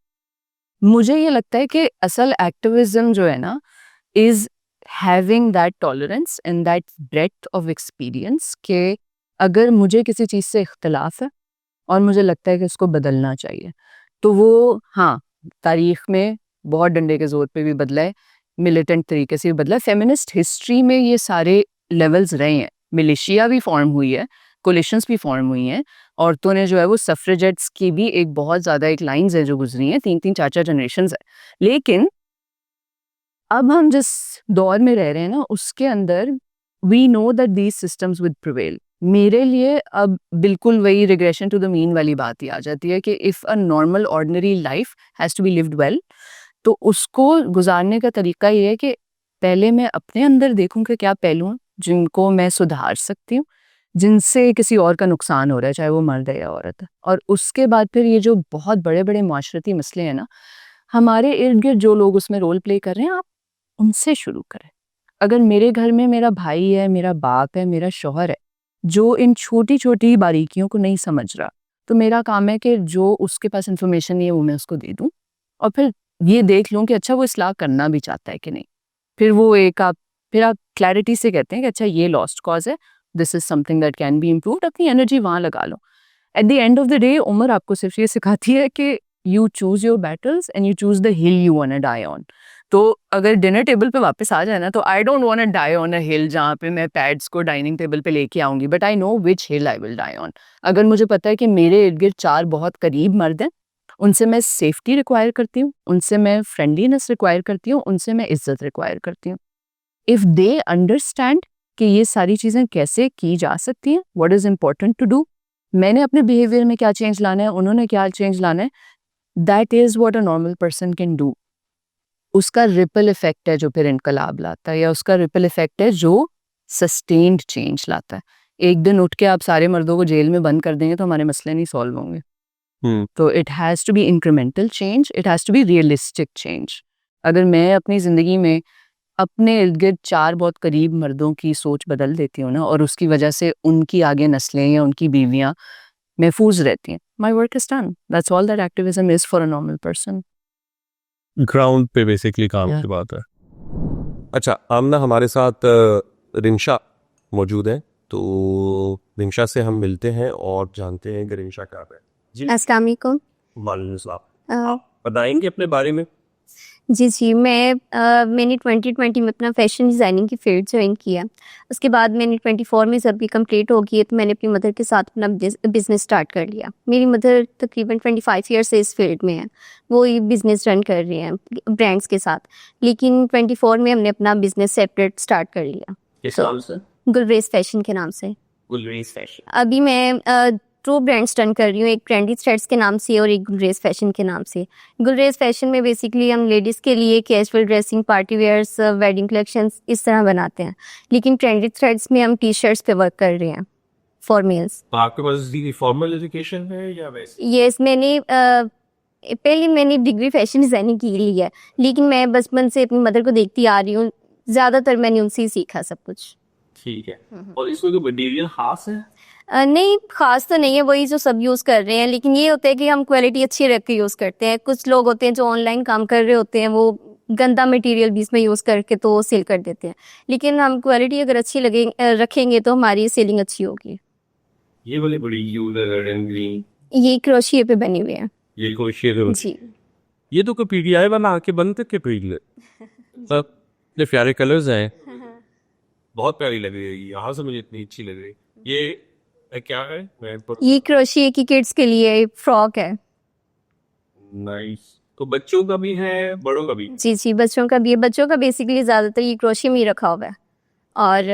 मुझे ये लगता है कि असल एक्टिविज़्म जो है ना, is having that tolerance and that breadth of experience कि अगर मुझे किसी चीज़ से इख्तिलाफ़ है और मुझे लगता है कि इसको बदलना चाहिए, तो वो हाँ, तारीख़ में बहुत डंडे के ज़ोर पे भी बदला है, मिलिटेंट तरीके से भी बदला है। फेमिनिस्ट हिस्ट्री में ये सारे लेवल्स रहे हैं। मिलिशिया भी फ़ॉर्म हुई है, कोलिशंस भी फ़ॉर्म हुई हैं। औरतों ने जो है वो सफ़्रेजेट्स की भी एक बहुत ज़्यादा एक लाइन्स है जो गुज़री हैं, 3-3 4-4 जनरेशंस है। लेकिन अब हम जिस दौर में रह रहे हैं ना, उसके अंदर we know that these systems will prevail. मेरे लिए अब बिल्कुल वही रिग्रेशन टू द मीन वाली बात ही आ जाती है कि if a normal ordinary life has to be lived well, तो उसको गुजारने का तरीका ये है कि पहले मैं अपने अंदर देखूं कि क्या पहलू हैं जिनको मैं सुधार सकती हूँ, जिनसे किसी और का नुकसान हो रहा है, चाहे वो मर्द है या औरत है। और उसके बाद फिर ये जो बहुत बड़े बड़े माशरती मसले हैं ना, हमारे इर्द गिर्द जो लोग उसमें रोल प्ले कर रहे हैं, आप उनसे शुरू करें। अगर मेरे घर में मेरा भाई है, मेरा बाप है, मेरा शौहर है, जो इन छोटी-छोटी बारीकियों को नहीं समझ रहा, तो मेरा काम है कि जो उसके पास इन्फॉर्मेशन नहीं है वो मैं उसको दे दूँ, और फिर ये देख लूँ कि अच्छा वो इस्लाह करना भी चाहता है कि नहीं। फिर वो एक आप फिर आप क्लैरिटी से कहते हैं कि अच्छा ये लॉस्ट कॉज़ है, this is something that can be improved, अपनी एनर्जी वहाँ लगा लो। At the end of the day उम्र आपको सिर्फ ये सिखाती है कि you choose your battles and you choose the hill you wanna die on. तो अगर डिनर टेबल पे वापस आ जाए ना, तो I don't want to die on a hill जहाँ पे मैं पैड्स को डाइनिंग टेबल पे लेके आऊंगी, but I know which hill I will die on. अगर मुझे पता है कि मेरे इर्द गिर्द 4 बहुत करीब मर्द हैं, उनसे मैं सेफ्टी रिक्वायर करती हूँ, उनसे मैं फ्रेंडलीनेस रिक्वायर करती हूँ, उनसे मैं इज्जत रिक्वायर करती हूँ। इफ़ दे अंडरस्टैंड कि ये सारी चीज़ें कैसे की जा सकती हैं, what is important to do, मैंने अपने बिहेवियर में क्या चेंज लाना है, उन्होंने क्या चेंज लाना है, that is what a normal person can do. उसका रिपल इफेक्ट है जो फिर इनकलाब लाता है, या उसका रिपल इफेक्ट है जो सस्टेन्ड चेंज लाता है। एक दिन उठ के आप सारे मर्दों को जेल में बंद कर देंगे तो हमारे मसले नहीं सॉल्व होंगे। तो it has to be incremental change, it has to be realistic change. अगर मैं अपनी ज़िंदगी में अपने इर्द गिर्द 4 बहुत करीब मर्दों की सोच बदल देती हूँ ना, और उसकी वजह से उनकी आगे नस्लें या उनकी बीवियाँ महफूज रहती हैं, my work is done. That's all that activism is for a normal person. Ground पे बेसिकली काम Yeah. की बात है। अच्छा, आमना हमारे साथ रिंशा मौजूद है, तो रिंशा से हम मिलते हैं और जानते हैं कि रिंशा क्या है। जी, अस्सलाम वालेकुम। वालेकुम सलाम। अ, बताएंगे अपने बारे में? जी मैंने 2020 में अपना फैशन डिज़ाइनिंग की फील्ड ज्वाइन किया। उसके बाद मैंने 24 में जब ये कंप्लीट हो गई तो मैंने अपनी मदर के साथ अपना बिज़नेस स्टार्ट कर लिया। मेरी मदर तकरीबन 25 ईयर से इस फील्ड में है, वो ये बिज़नेस रन कर रही हैं ब्रांड्स के साथ। लेकिन 24 में हमने अपना बिज़नेस सेपरेट स्टार्ट कर लिया। किस So, नाम से? गुलरेज फैशन के नाम से। गुलरेज फैशन। अभी मैं 2 ब्रांड्स रन कर रही हूँ, एक ट्रेंडी थ्रेड्स के नाम से और एक गुलरेज फैशन के नाम से। गुलरेज फैशन में बेसिकली हम लेडीज़ के लिए casual dressing, party wears, wedding collections इस तरह बनाते हैं। लेकिन ट्रेंडी थ्रेड्स में हम टी शर्ट्स पे वर्क कर रहे हैं फॉर मेल्स। तो आपके पास फॉर्मल एजुकेशन है या वैसे? यस, पहले मैंने डिग्री फैशन डिज़ाइनिंग की ली है, लेकिन मैं बचपन से अपनी मदर को देखती आ रही हूँ, ज़्यादातर मैंने उनसे ही सीखा सब कुछ। ठीक है। और इसमें कोई मटेरियल खास है? नहीं, खास तो नहीं है, वही जो सब यूज़ कर रहे हैं। लेकिन ये होता है कि हम क्वालिटी अच्छी रख के यूज़ करते हैं। कुछ लोग होते हैं जो ऑनलाइन काम कर रहे होते हैं, वो गंदा मटेरियल भी इसमें यूज़ करके तो सेल कर देते हैं। लेकिन हम क्वालिटी अगर अच्छी रखेंगे तो हमारी सेलिंग अच्छी होगी। ये वाली बड़ी यूज है, रेड एंड ग्रीन। ये क्रोशिया पे बने हुए हैं। ये कोई शेर जी, ये तो कोई पीडीआई बना के बनते के पीले सब इतने प्यारे कलर्स हैं, बहुत प्यारी लग रही है। यहाँ से मुझे इतनी अच्छी लग रही है। ये क्या है? ये क्रोशिया की किड्स के लिए फ्रॉक है। नाइस। तो बच्चों का भी है, बड़ों का भी? जी, बच्चों का भी है। बच्चों का बेसिकली ज़्यादातर ये क्रोशिया में ही रखा हुआ है, और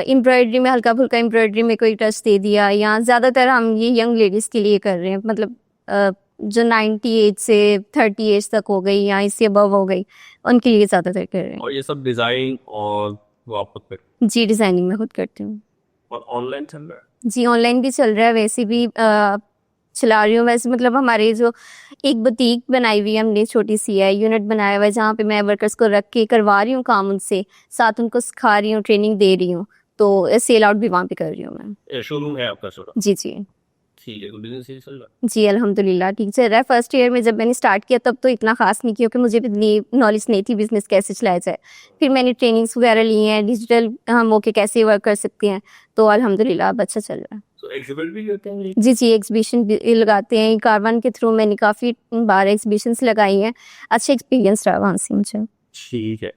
एम्ब्रॉयडरी में हल्का फुल्का एम्ब्रॉयडरी में कोई टच दे दिया। या ज़्यादातर हम ये यंग लेडीज़ के लिए कर रहे हैं, मतलब जो 90 एज से 30 एज तक हो गई या इससे अबव हो गई, उनके लिए ज़्यादातर कर रहे हैं। और ये सब डिजाइन और वो आप खुद पे जी, डिज़ाइनिंग मैं खुद करती हूँ। और ऑनलाइन चल रहा है? जी, ऑनलाइन भी चल रहा है, वैसे भी चला रही हूँ। वैसे मतलब हमारे जो एक बुटीक बनाई हुई है हमने, छोटी सी है, यूनिट बनाया हुआ है, जहाँ पे मैं वर्कर्स को रख के करवा रही हूँ काम उनसे, साथ उनको सिखा रही हूँ, ट्रेनिंग दे रही हूँ। तो सेल आउट भी वहाँ पे कर रही हूँ मैं। शोरूम है आपका छोटा? जी। ठीक है। तो बिजनेस सही चल रहा है? जी, अल्हम्दुलिल्लाह ठीक चल रहा है। फर्स्ट ईयर में जब मैंने स्टार्ट किया तब तो इतना खास नहीं, क्योंकि मुझे भी इतनी नॉलेज नहीं थी बिजनेस कैसे चलाया जाए। फिर मैंने ट्रेनिंग्स वगैरह ली हैं, डिजिटल हम होके कैसे वर्क कर सकते हैं, तो अल्हम्दुलिल्लाह अब अच्छा चल रहा है। तो एग्जिबिट भी करते हैं? जी, एग्जीबिशन भी लगाते हैं। कारवान के थ्रू मैंने काफ़ी बार एग्जीबिशंस लगाई हैं, अच्छा एक्सपीरियंस रहा वहाँ से मुझे। ठीक है।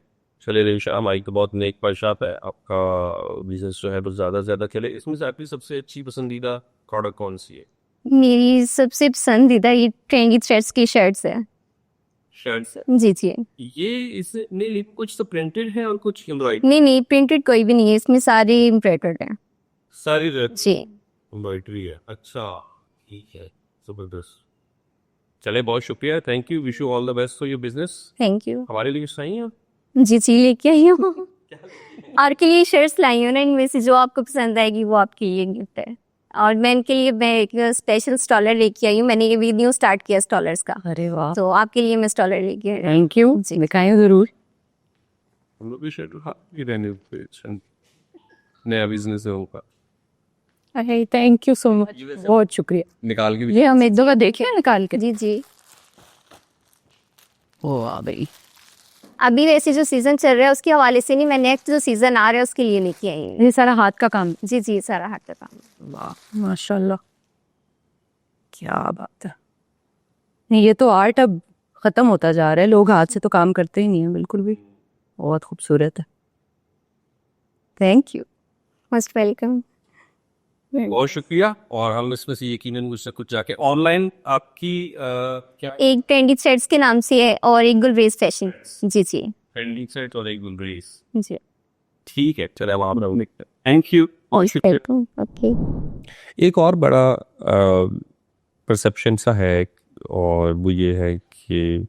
चलिए रिंशा, हमारी तो बहुत नेक वर्कशॉप है, आपका बिजनेस जो है वो ज़्यादा से ज़्यादा चले। इसमें से आपकी सबसे अच्छी पसंदीदा प्रोडक्ट कौन सी है? मेरी सबसे पसंदीदा ये ट्रेंडी थ्रेड्स की शर्ट्स है। शर्ट्स है। जी। ये इसमें कुछ तो प्रिंटेड है और कुछ एम्ब्रॉयडरी? नहीं, प्रिंटेड कोई भी नहीं है, इसमें सारे एम्ब्रॉयडर्ड हैं। सारी जी। एम्ब्रॉयडरी है। अच्छा, ठीक है, जबरदस्त। चले, बहुत शुक्रिया, thank you, wish you all the best for your business. Thank you. हमारे लिए सही है? जी, लेके आई हूँ। आपके लिए शर्ट्स लाई हूँ ना, इनमें से जो आपको पसंद आएगी वो आपके लिए गिफ्ट है। और मैं इनके लिए मैं एक स्पेशल स्टॉलर लेके आई हूँ। मैंने ये वीडियो स्टार्ट किया स्टॉलर्स का, अरे वाह, तो आपके लिए मैं स्टॉलर लेके आई हूँ। थैंक यू, जी। दिखाएं ज़रूर। हम लोग भी शर्ट ही रहने पे नया बिजनेस है उनका। अरे थैंक यू सो मच, बहुत शुक्रिया। निकाल के भी ये हम एक दो का देखे निकाल के। जी। ओ वाह भाई, अभी वैसे जो सीजन चल रहा है उसके हवाले से नहीं, मैं नेक्स्ट जो सीजन आ रहा है उसके लिए लेके आई हूँ। ये सारा हाथ का काम। जी, सारा हाथ का काम। वाह माशाल्लाह, क्या बात है। नहीं, ये तो आर्ट अब खत्म होता जा रहा है, लोग हाथ से तो काम करते ही नहीं है बिल्कुल भी। बहुत खूबसूरत है, थैंक यू। Most welcome. बहुत शुक्रिया। और हम इसमें से यकीनन मुझसे कुछ जाके ऑनलाइन आपकी क्या एक ट्रेंडी थ्रेड्स के नाम से है और एक गुलरेज फैशन। जी। ट्रेंडिंग सेट और एक गुलरेज। जी। ठीक है, चले वहाँ पर देखते हैं। Thank you. वेलकम। ओके। एक और बड़ा परसेप्शन सा है और वो ये है कि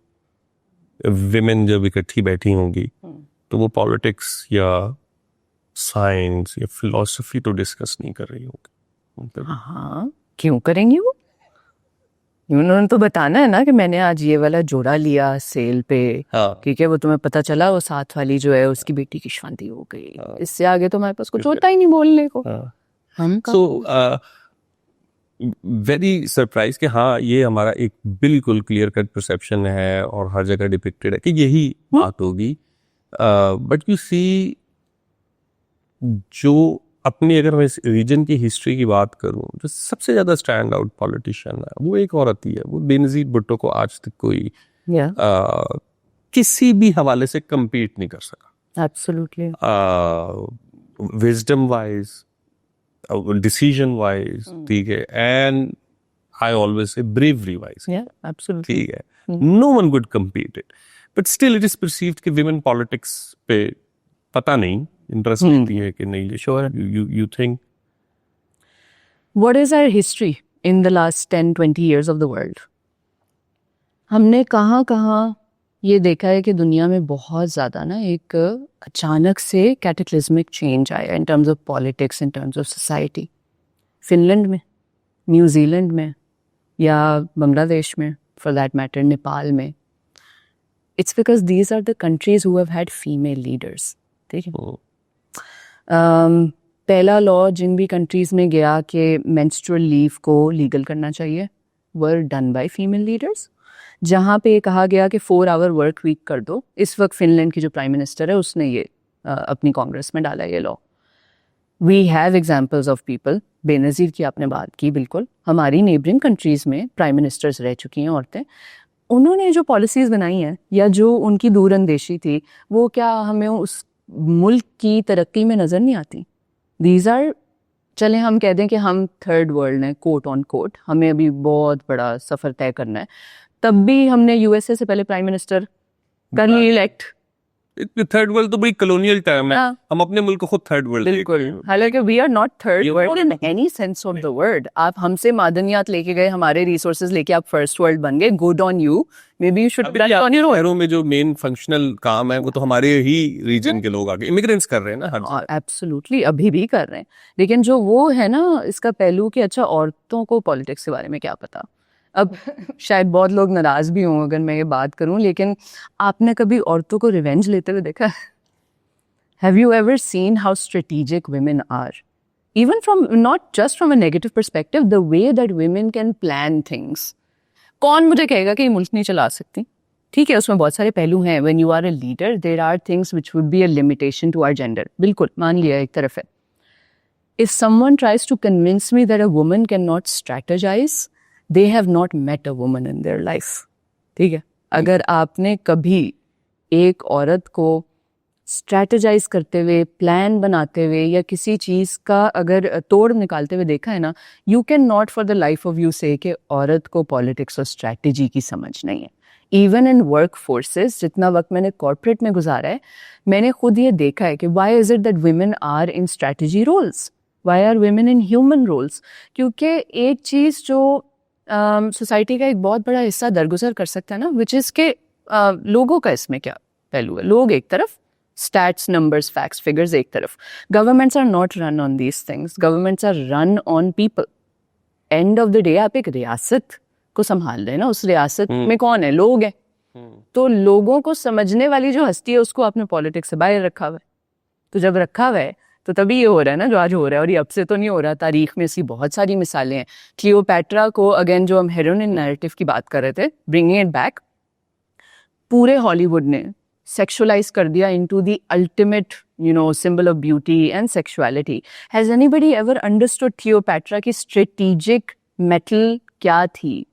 विमेन जब इकट्ठी बैठी होंगी तो वो पॉलिटिक्स या साइंस या फिलॉसफी तो डिस्कस नहीं कर रही होगी। मतलब हाँ, क्यों करेंगी वो? उन्होंने तो बताना है ना कि मैंने आज ये वाला जोड़ा लिया सेल पे, हाँ ठीक है, वो तुम्हें पता चला वो साथ वाली जो है उसकी बेटी की शादी हो गई। हाँ। इससे आगे तो हमारे पास कुछ होता ही नहीं बोलने को। हाँ। हम सो वेरी सरप्राइज कि हाँ ये हमारा एक बिल्कुल क्लियर कट परसेप्शन है और हर जगह डिपिक्टेड है कि यही बात होगी। बट यू सी, जो अपनी, अगर मैं इस रीजन की हिस्ट्री की बात करूं, जो सबसे ज्यादा स्टैंड आउट पॉलिटिशियन है वो एक औरत ही है। वो बेनजीर भुट्टो को आज तक कोई किसी भी हवाले से compete नहीं कर सका। Absolutely. Wisdom wise, decision wise, ठीक है, and I always say bravery wise, या एब्सोल्युटली। ठीक है, no one could compete it, but still it is perceived कि विमेन पॉलिटिक्स पे पता नहीं इंटरेस्ट लेती है कि नहीं। Sure. you think What is our history in the last 10-20 years of the world? हमने कहाँ ये देखा है कि दुनिया में बहुत ज़्यादा ना एक अचानक से कैटेक्लिज्मिक चेंज आया in terms of politics, in terms of society. Finland में, न्यूजीलैंड में या बांग्लादेश में, for that matter नेपाल में, it's because these are the countries who have had female leaders. ठीक है। पहला लॉ जिन भी कंट्रीज में गया कि मेंस्ट्रुअल लीव को लीगल करना चाहिए were done by female leaders. जहाँ पे कहा गया कि 4 आवर वर्क वीक कर दो, इस वक्त फिनलैंड की जो प्राइम मिनिस्टर है उसने ये अपनी कांग्रेस में डाला ये law. We have examples of people, Benazir की आपने बात की, बिल्कुल हमारी नेबरिंग कंट्रीज़ में प्राइम मिनिस्टर्स रह चुकी हैं औरतें। उन्होंने जो पॉलिसीज़ बनाई हैं या जो उनकी दूरअंदेशी थी वो क्या हमें उस मुल्क की तरक्की में नज़र नहीं आती? दीज आर, चले हम कह दें कि हम थर्ड वर्ल्ड हैं, कोट ऑन कोट, हमें अभी बहुत बड़ा सफ़र तय करना है, तब भी हमने यूएसए से पहले प्राइम मिनिस्टर कर ली इलेक्ट। थर्ड वर्ल्ड तो बड़ी कॉलोनियल टाइम है, हाँ। हम अपने मुल्क को खुद थर्ड वर्ल्ड बिल्कुल, हालांकि we are not third world in any sense of the word. आप हमसे मादनियात लेके गए, हमारे रिसोर्सेज लेके आप फर्स्ट वर्ल्ड बन गए, good on you, may be you should be on your own. शहरों में जो मेन फंक्शनल काम है वो तो हमारे ही रीजन के लोग आके इमिग्रेंट्स कर रहे हैं ना हर। एब्सोल्युटली, अभी भी कर रहे हैं, लेकिन जो वो है ना इसका पहलू कि अच्छा औरतों को पॉलिटिक्स के बारे में क्या पता। अब शायद बहुत लोग नाराज भी हों अगर मैं ये बात करूं, लेकिन आपने कभी औरतों को रिवेंज लेते हुए देखा है? Have you ever seen how strategic women are? Even from, not just from a negative perspective, the way that women can plan things. कौन मुझे कहेगा कि ये मुल्क नहीं चला सकती? ठीक है, उसमें बहुत सारे पहलू हैं। When you are a leader, there are things which would be a limitation to our gender. बिल्कुल, मान लिया एक तरफ है। If someone tries to convince me that a woman cannot strategize, they have not met a woman in their life. ठीक है, अगर आपने कभी एक औरत को स्ट्रैटेजाइज करते हुए, प्लान बनाते हुए या किसी चीज़ का अगर तोड़ निकालते हुए देखा है ना, you can not for the life of you से कि औरत को पॉलिटिक्स और स्ट्रैटेजी की समझ नहीं है। इवन इन वर्क फोर्सेस, जितना वक्त मैंने कॉर्पोरेट में गुजारा है, मैंने खुद ये देखा है कि why is it that women are in strategy roles, why are women in human roles? क्योंकि एक चीज़ जो सोसाइटी का एक बहुत बड़ा हिस्सा दरगुजर कर सकता है ना, विच इज़ के लोगों का इसमें क्या पहलू है। लोग एक तरफ, stats, numbers, facts, figures एक तरफ। Governments are not run on these things. Governments are run on people. End of the day आप एक रियासत को संभाल रहे हैं ना, उस रियासत में कौन है? लोग हैं। तो लोगों को समझने वाली जो हस्ती है उसको आपने पॉलिटिक्स से बाहर रखा हुआ है। तो जब रखा हुआ है तो तभी ये हो रहा है ना जो आज हो रहा है, और ये अब से तो नहीं हो रहा। तारीख में इसकी बहुत सारी मिसालें हैं। क्लियोपैट्रा को, अगेन जो हम हेरोइन नैरेटिव की बात कर रहे थे, ब्रिंगिंग इट बैक, पूरे हॉलीवुड ने सेक्सुअलाइज कर दिया into the ultimate symbol of beauty and sexuality. Has anybody ever understood Cleopatra की स्ट्रेटेजिक मेटल क्या थी?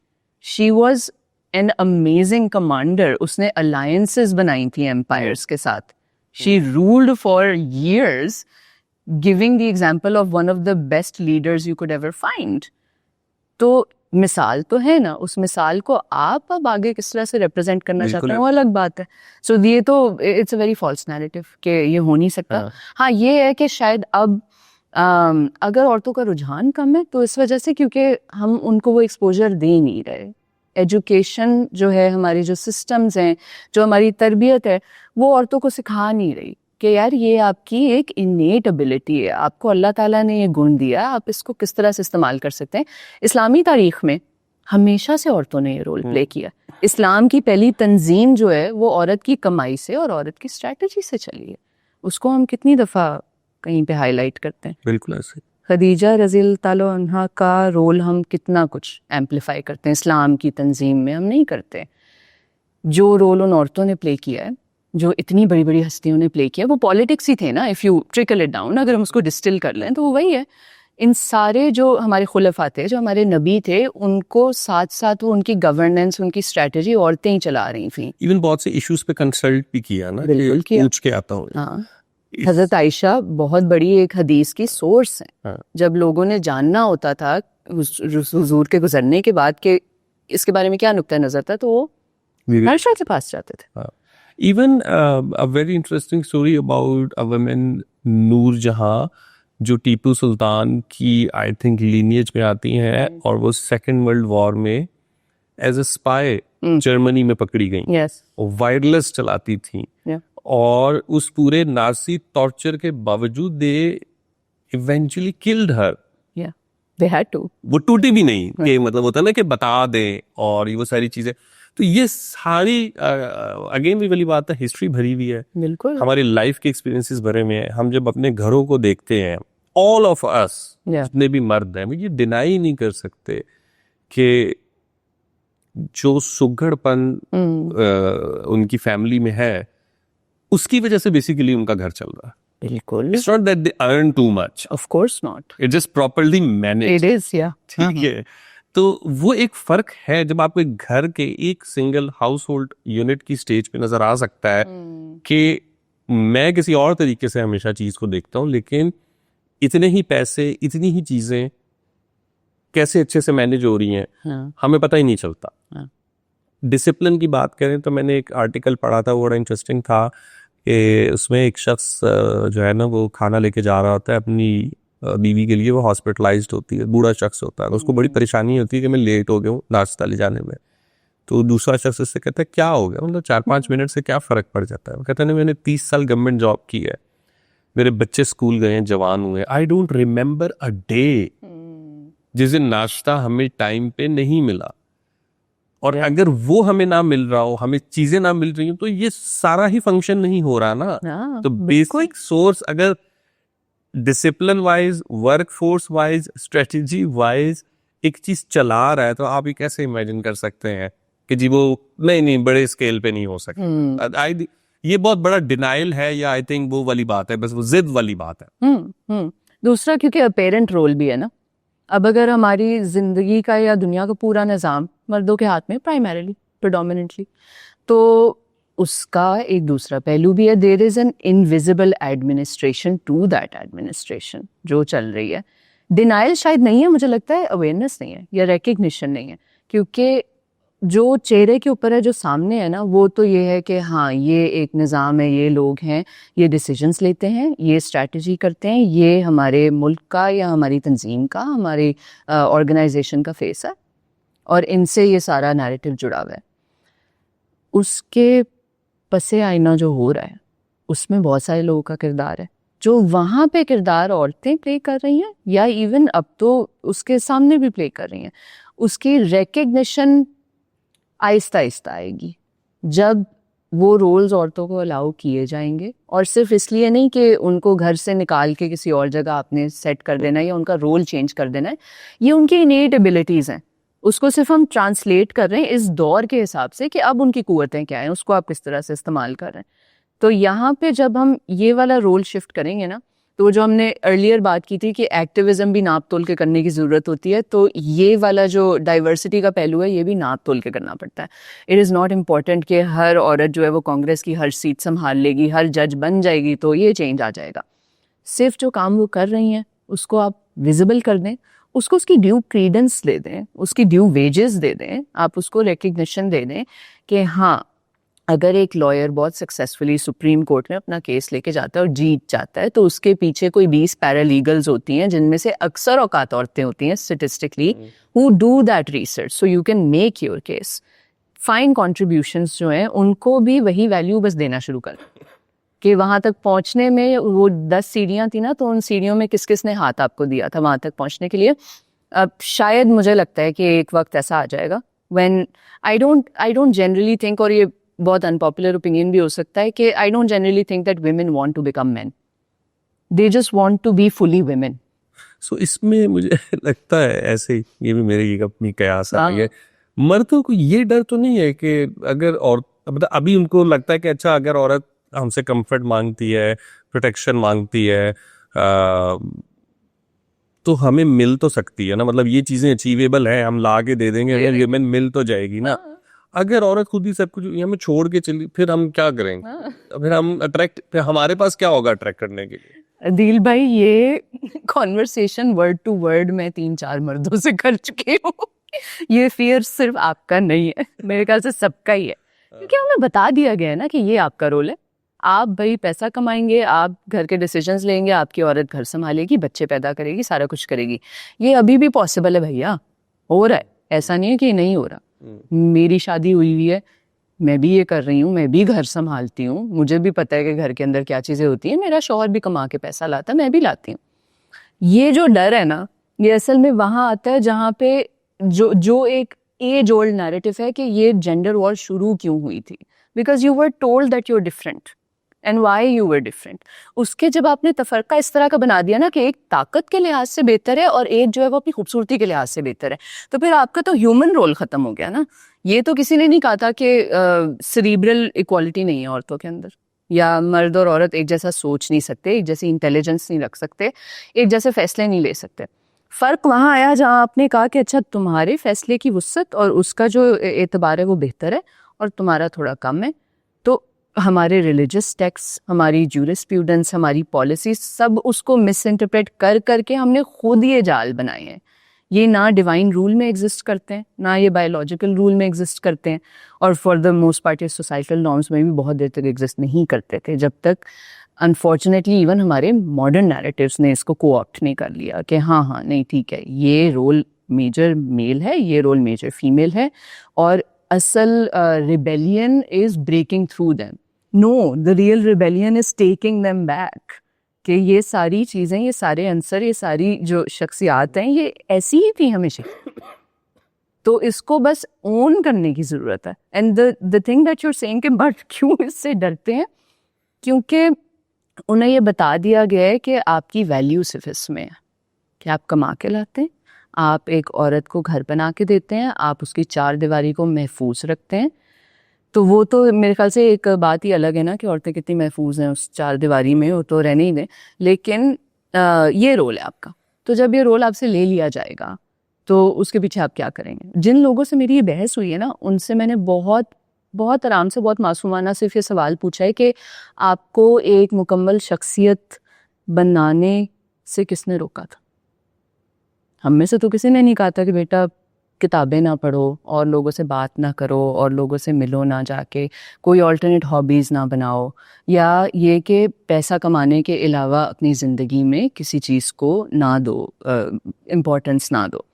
She was an amazing commander. उसने अलायंसेस बनाई थी एम्पायर्स के साथ। She ruled for years, giving the example of one of the best leaders you could ever find. तो मिसाल तो है ना, उस मिसाल को आप अब आगे किस तरह से रिप्रेजेंट करना चाहते हैं वो अलग बात है। सो ये तो it's a very false narrative कि ये हो नहीं सकता। हाँ, ये है कि शायद अब अगर औरतों का रुझान कम है तो इस वजह से क्योंकि हम उनको वो एक्सपोजर दे नहीं रहे। एजुकेशन जो है, हमारी जो सिस्टम्स हैं, जो हमारी तरबियत है, वो औरतों को सिखा नहीं रही कि यार ये आपकी एक इनेट एबिलिटी है, आपको अल्लाह ताला ने ये गुण दिया, आप इसको किस तरह से इस्तेमाल कर सकते हैं। इस्लामी तारीख में हमेशा से औरतों ने ये रोल प्ले किया। इस्लाम की पहली तंजीम जो है वो औरत की कमाई से और औरत की स्ट्रैटेजी से चली है। उसको हम कितनी दफ़ा कहीं पे हाईलाइट करते हैं। बिल्कुल ऐसे। खदीजा रज़ी अल्लाह अन्हा का रोल हम कितना कुछ एम्पलीफाई करते हैं, इस्लाम की तंजीम में हम नहीं करते। जो रोल उन औरतों ने प्ले किया है, जो इतनी बड़ी बड़ी हस्तियों ने प्ले किया, वो पॉलिटिक्स ही थे ना। If you trickle it down, अगर हम उसको डिस्टिल कर लें तो वो वही है। इन सारे जो हमारे खुलफा थे, जो हमारे नबी थे, उनको साथ साथ वो उनकी गवर्नेंस, उनकी स्ट्रेटजी औरतें ही चला रही थी। इवन बहुत से इश्यूज पे कंसल्ट भी किया ना, बिल्कुल किया। पूछ के आता हूँ। हाँ, हजरत आयशा बहुत बड़ी एक हदीस की सोर्स है। हाँ। जब लोगों ने जानना होता था हुजूर के गुजरने के बाद के इसके बारे में क्या नुक्ता नजर था, तो वो आयशा के पास जाते थे। Even a very interesting story about a woman Noor Jahan, जो टीपू सुल्तान की आई थिंक लीनियज में आती हैं, और वो सेकेंड वर्ल्ड वॉर में एज अ स्पाई जर्मनी में पकड़ी गई। यस, वायरलेस चलाती थी, और उस पूरे नाजी टॉर्चर के बावजूद they eventually killed her. They had to. वो टूटी भी नहीं कि मतलब होता है ना कि बता दें, और ये वो सारी चीजें। तो ये सारी अगेन भी वाली बात है, हिस्ट्री भरी हुई है, बिल्कुल हमारी लाइफ के एक्सपीरियंसेस भरे में है। हम जब अपने घरों को देखते हैं, ऑल ऑफ अस, जितने भी मर्द हैं, ये डिनाई नहीं कर सकते कि जो सुघड़पन उनकी फैमिली में है, उसकी वजह से बेसिकली उनका घर चल रहा है। बिल्कुल। It's not that they earn too much. Of course not. It's just properly managed. It is, yeah. ठीक है। तो वो एक फर्क है जब आपके घर के एक सिंगल हाउस होल्ड यूनिट की स्टेज पे नजर आ सकता है कि मैं किसी और तरीके से हमेशा चीज को देखता हूँ, लेकिन इतने ही पैसे, इतनी ही चीजें कैसे अच्छे से मैनेज हो रही हैं, हमें पता ही नहीं चलता। डिसिप्लिन की बात करें तो मैंने एक आर्टिकल पढ़ा था, वो बड़ा इंटरेस्टिंग था कि उसमें एक शख्स जो है ना, वो खाना लेके जा रहा होता है अपनी बीवी के लिए, वो हॉस्पिटलाइज्ड होती है, बूढ़ा शख्स होता है, उसको बड़ी परेशानी होती है कि मैं लेट हो गया हूँ नाश्ता ले जाने में। तो दूसरा शख्स उससे कहता है क्या हो गया, मतलब 4-5 मिनट से क्या फ़र्क पड़ जाता है। वो कहता है मैंने 30 साल गवर्नमेंट जॉब की है, मेरे बच्चे स्कूल गए हैं, जवान हुए, I don't remember a day जिस दिन नाश्ता हमें टाइम पे नहीं मिला। और अगर वो हमें ना मिल रहा हो, हमें चीजें ना मिल रही हो, तो ये सारा ही फंक्शन नहीं हो रहा ना। तो बेसिक सोर्स अगर discipline wise, work force wise, strategy wise एक चीज चला रहा है, तो आप ये कैसे इमेजिन कर सकते हैं कि जी वो नहीं बड़े स्केल पे नहीं हो सकता। ये बहुत बड़ा डिनाइल है, या आई थिंक वो वाली बात है, बस वो जिद वाली बात है। दूसरा क्योंकि पेरेंट रोल भी है ना। अब अगर हमारी जिंदगी का या दुनिया का पूरा निज़ाम मर्दों के हाथ में प्राइमरीली, प्रेडोमिनेंटली, तो उसका एक दूसरा पहलू भी है। There is an invisible administration to that administration जो चल रही है। डिनाइल शायद नहीं है, मुझे लगता है अवेयरनेस नहीं है या रिकग्निशन नहीं है, क्योंकि जो चेहरे के ऊपर है, जो सामने है ना, वो तो ये है कि हाँ ये एक निज़ाम है, ये लोग हैं, ये डिसीजंस लेते हैं, ये स्ट्रैटेजी करते हैं, ये हमारे मुल्क का या हमारी तंजीम का, हमारी ऑर्गेनाइजेशन का फेस है, और इनसे ये सारा नैरेटिव जुड़ा हुआ है। उसके पसे आईना जो हो रहा है, उसमें बहुत सारे लोगों का किरदार है, जो वहाँ पे किरदार औरतें प्ले कर रही हैं या इवन अब तो उसके सामने भी प्ले कर रही हैं। उसकी रिकग्निशन आहिस्ता आहिस्ता आएगी जब वो रोल्स औरतों को अलाउ किए जाएंगे, और सिर्फ इसलिए नहीं कि उनको घर से निकाल के किसी और जगह आपने सेट कर देना है या उनका रोल चेंज कर देना है। ये उनकी इनेट एबिलिटीज़ हैं, उसको सिर्फ हम ट्रांसलेट कर रहे हैं इस दौर के हिसाब से कि अब उनकी कुव्वतें क्या हैं, उसको आप किस तरह से इस्तेमाल कर रहे हैं। तो यहाँ पे जब हम ये वाला रोल शिफ्ट करेंगे ना, तो जो हमने अर्लियर बात की थी कि एक्टिविज्म भी नाप तोल के करने की ज़रूरत होती है, तो ये वाला जो डाइवर्सिटी का पहलू है, ये भी नाप तोल के करना पड़ता है। इट इज़ नॉट इम्पॉर्टेंट कि हर औरत जो है वो कांग्रेस की हर सीट संभाल लेगी, हर जज बन जाएगी तो ये चेंज आ जाएगा। सिर्फ जो काम वो कर रही हैं उसको आप विजिबल कर दें, उसको उसकी ड्यू क्रीडेंस दे दें, उसकी ड्यू वेजेस दे दें, आप उसको रिकग्निशन दे दें कि हाँ अगर एक लॉयर बहुत सक्सेसफुली सुप्रीम कोर्ट में अपना केस लेके जाता है और जीत जाता है तो उसके पीछे कोई 20 पैरालीगल्स होती हैं जिनमें से अक्सर औकात औरतें होती हैं statistically who do that research so you can make your case. Fine contributions जो हैं उनको भी वही वैल्यू बस देना शुरू कर कि वहाँ तक पहुँचने में वो 10 सीढ़ियाँ थी ना, तो उन सीढ़ियों में किस किस ने हाथ आपको दिया था वहाँ तक पहुँचने के लिए। अब शायद मुझे लगता है कि एक वक्त ऐसा आ जाएगा when I don't generally think, और ये बहुत अनपॉपुलर ओपिनियन भी हो सकता है कि I don't generally think that women want to become men, they just want to be fully women। सो इसमें मुझे लगता है ऐसे ही, ये भी मेरी एक अपनी कयास हाँ। है, मर्दों को ये डर तो नहीं है कि अगर और मतलब अभी उनको लगता है कि अच्छा अगर औरत हमसे कंफर्ट मांगती है, प्रोटेक्शन मांगती है, तो हमें मिल तो सकती है ना, मतलब ये चीजें अचीवेबल है, हम ला के दे देंगे, हमें विमेन मिल तो जाएगी ना। अगर औरत खुद ही सब कुछ हमें छोड़ के चली फिर हम क्या करेंगे? फिर हम अट्रैक्ट, फिर हमारे पास क्या होगा अट्रैक्ट करने के लिए? अदील भाई ये कॉन्वर्सेशन वर्ड टू वर्ड मैं 3-4 मर्दों से कर चुकी हूँ। ये फियर सिर्फ आपका नहीं है, मेरे ख्याल से सबका ही है, क्योंकि हमें बता दिया गया है ना कि ये आपका रोल है। आप भाई पैसा कमाएंगे, आप घर के डिसीजंस लेंगे, आपकी औरत घर संभालेगी, बच्चे पैदा करेगी, सारा कुछ करेगी। ये अभी भी पॉसिबल है भैया, हो रहा है, ऐसा नहीं है कि नहीं हो रहा। मेरी शादी हुई है, मैं भी ये कर रही हूँ, मैं भी घर संभालती हूँ, मुझे भी पता है कि घर के अंदर क्या चीज़ें होती हैं। मेरा शौहर भी कमा के पैसा लाता है, मैं भी लाती हूँ। ये जो डर है ना, ये असल में वहाँ आता है जहाँ पे जो एक एज ओल्ड नैरेटिव है कि ये जेंडर वॉर शुरू क्यों हुई थी, because you were told that you are different and why you were different. उसके जब आपने तफरका इस तरह का बना दिया ना कि एक ताकत के लिहाज से बेहतर है और एक जो है वो अपनी खूबसूरती के लिहाज से बेहतर है, तो फिर आपका तो ह्यूमन रोल खत्म हो गया ना। ये तो किसी ने नहीं कहा था कि सेरिब्रल इक्वालिटी नहीं है औरतों के अंदर, या मर्द और औरत एक जैसा सोच नहीं सकते, एक जैसी इंटेलिजेंस नहीं रख सकते, एक जैसे फैसले नहीं ले सकते। फ़र्क वहाँ आया जहाँ आपने कहा कि अच्छा तुम्हारे फैसले की वुसअत और उसका जो एतबार है वो बेहतर है और तुम्हारा थोड़ा कम है। तो हमारे रिलीजियस टेक्स्ट, हमारी ज्यूरिस्प्रूडेंस, हमारी पॉलिसी, सब उसको मिस इंटरप्रेट कर करके हमने खुद ये जाल बनाए हैं। ये ना डिवाइन रूल में एग्जिस्ट करते हैं, ना ये बायोलॉजिकल रूल में एग्जिस्ट करते हैं, और फॉर द मोस्ट पार्ट ये सोसाइटल नॉर्म्स में भी बहुत देर तक एग्जिस्ट नहीं करते थे, जब तक अनफॉर्चुनेटली इवन हमारे मॉडर्न नैरेटिव्स ने इसको कोऑप्ट नहीं कर लिया कि हाँ नहीं ठीक है, ये रोल मेजर मेल है, ये रोल मेजर फीमेल है, और असल rebellion is breaking through them. No, the real rebellion is taking them back, कि ये सारी चीज़ें, ये सारे आंसर, ये सारी जो शख्सियात हैं ये ऐसी ही थी हमेशा। तो इसको बस ओन करने की ज़रूरत है। And the thing that you are saying कि बट क्यों इससे डरते हैं, क्योंकि उन्हें ये बता दिया गया है कि आपकी वैल्यू सिर्फ इसमें है कि आप कमा के लाते हैं, आप एक औरत को घर बना के देते हैं, आप उसकी चार दीवारी को महफूज रखते हैं। तो वो तो मेरे ख्याल से एक बात ही अलग है ना कि औरतें कितनी महफूज हैं उस चार दीवारी में, वो तो रहने ही दें, लेकिन ये रोल है आपका। तो जब ये रोल आपसे ले लिया जाएगा तो उसके पीछे आप क्या करेंगे? जिन लोगों से मेरी ये बहस हुई है ना, उनसे मैंने बहुत बहुत आराम से, बहुत मासूमाना सिर्फ ये सवाल पूछा है कि आपको एक मुकम्मल शख्सियत बनाने से किसने रोका था? हम में से तो किसी ने नहीं कहा था कि बेटा किताबें ना पढ़ो और लोगों से बात ना करो और लोगों से मिलो ना जाके, कोई ऑल्टरनेट हॉबीज़ ना बनाओ, या ये कि पैसा कमाने के अलावा अपनी ज़िंदगी में किसी चीज़ को ना दो, इम्पोर्टेंस ना दो।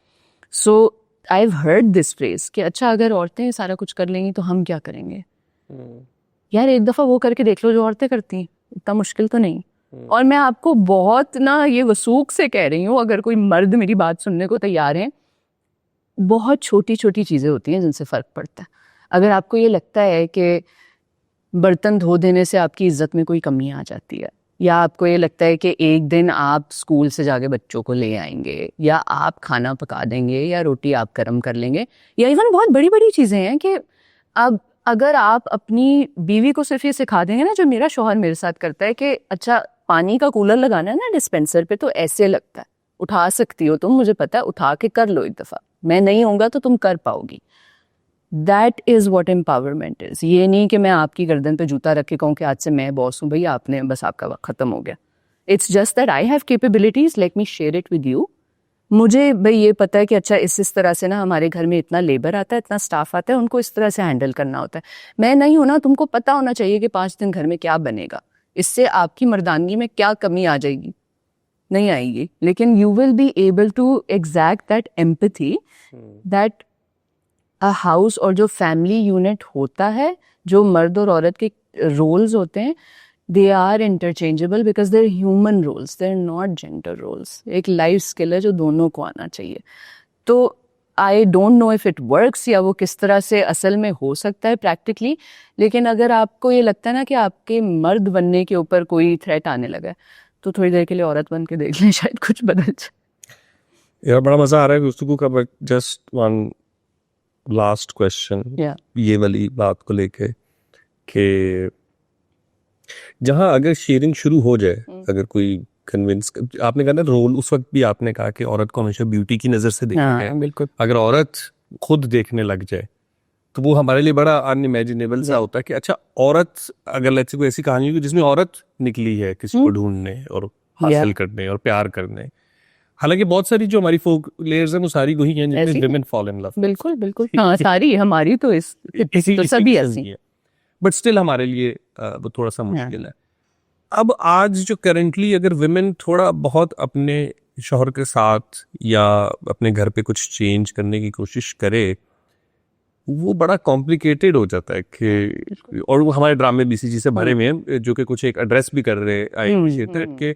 So I have heard this phrase कि अच्छा अगर औरतें सारा कुछ कर लेंगी तो हम क्या करेंगे? यार एक दफ़ा वो करके देख लो जो औरतें करती हैं, इतना मुश्किल तो नहीं। और मैं आपको बहुत ना ये वसूख से कह रही हूँ, अगर कोई मर्द मेरी बात सुनने को तैयार है, बहुत छोटी छोटी चीज़ें होती हैं जिनसे फ़र्क पड़ता है। अगर आपको ये लगता है कि बर्तन धो देने से आपकी इज्जत में कोई कमी आ जाती है, या आपको ये लगता है कि एक दिन आप स्कूल से जाके बच्चों को ले आएंगे, या आप खाना पका देंगे, या रोटी आप गर्म कर लेंगे, या इवन बहुत बड़ी बड़ी चीज़ें हैं कि अब अगर आप अपनी बीवी को सिर्फ ये सिखा देंगे ना, जो मेरा शौहर मेरे साथ करता है कि अच्छा पानी का कूलर लगाना है ना डिस्पेंसर पे, तो ऐसे लगता है, उठा सकती हो तुम, मुझे पता है, उठा के कर लो एक दफ़ा, मैं नहीं होऊंगा तो तुम कर पाओगी। That is what empowerment is. ये नहीं कि मैं आपकी गर्दन पे जूता रख के कहूँ कि आज से मैं बॉस हूँ, भैया आपने बस आपका वक्त ख़त्म हो गया। It's just that I have capabilities, let me share it with you, मुझे भाई ये पता है कि अच्छा इस तरह से ना हमारे घर में इतना लेबर आता है, इतना स्टाफ आता है, उनको इस तरह से हैंडल करना होता है। मैं नहीं हूं ना, तुमको पता होना चाहिए कि 5 दिन घर में क्या बनेगा, इससे आपकी मर्दानगी में क्या कमी आ जाएगी, नहीं आएगी, लेकिन you will be able to exact that empathy that a house और जो फैमिली यूनिट होता है, जो मर्द और औरत के रोल्स होते हैं, they are interchangeable because they're human roles, they're not gender roles. एक लाइफ स्किल है जो दोनों को आना चाहिए। तो I don't know if it works या वो किस तरह से असल में हो सकता है प्रैक्टिकली, लेकिन अगर आपको ये लगता है ना कि आपके मर्द बनने के ऊपर कोई थ्रेट आने लगा है, तो थोड़ी देर के लिए औरत बन के देख लें, शायद कुछ बदल जाए। यार बड़ा मजा आ रहा है गुफ्तगू का, but just one last question Yeah. ये वाली बात को लेके कि जहाँ अगर शेयरिंग शुरू हो जाए, अगर कोई कन्विंस, आपने कहा ना रोल, उस वक्त भी आपने कहा कि औरत को हमेशा ब्यूटी की नजर से देखना है, बिल्कुल। अगर औरत खुद देखने लग जाए तो वो हमारे लिए बड़ा अनइमेजिनेबल सा होता है कि अच्छा औरत, अगर लेट्स से कोई ऐसी कहानी हो जिसमें औरत निकली है किसी को ढूंढने और हासिल करने और प्यार करने, हालांकि बहुत सारी जो हमारी फोक लेयर्स हैं वो सारी वही हैं जिसमें विमेन फॉल इन लव। बिल्कुल बिल्कुल, हाँ सारी हमारी तो तो सभी ऐसी है, बट स्टिल हमारे लिए वो थोड़ा सा मुश्किल है। अब आज जो करंटली अगर विमेन थोड़ा बहुत अपने शौहर के साथ या अपने घर पे कुछ चेंज करने की कोशिश करे, वो बड़ा कॉम्प्लिकेटेड हो जाता है कि, और वो हमारे ड्रामे बीसीजी से भरे हुए हैं जो कि कुछ एक एड्रेस भी कर रहे हैं कि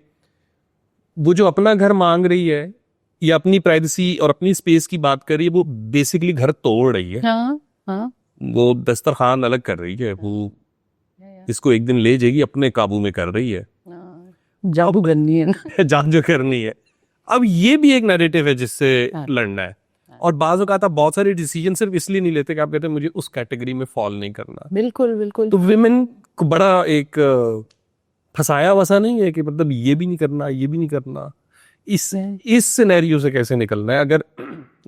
वो जो अपना घर मांग रही है या अपनी प्राइवेसी और अपनी स्पेस की बात कर रही है, वो बेसिकली घर तोड़ रही है। वो दस्तरखान अलग कर रही है, वो इसको एक दिन ले जाएगी, अपने काबू में कर रही है, जादू करनी है ना, जान जो करनी है। अब ये भी एक नैरेटिव है जिससे लड़ना है, और बाज़ औक़ात आप बहुत सारे डिसीजन सिर्फ इसलिए नहीं लेते कि आप कहते हैं मुझे उस कैटेगरी में फॉल नहीं करना। बिल्कुल बिल्कुल। तो विमेन को बड़ा एक फंसाया वसा नहीं है कि मतलब ये भी नहीं करना, ये भी नहीं करना। इस सिनेरियो से कैसे निकलना है? अगर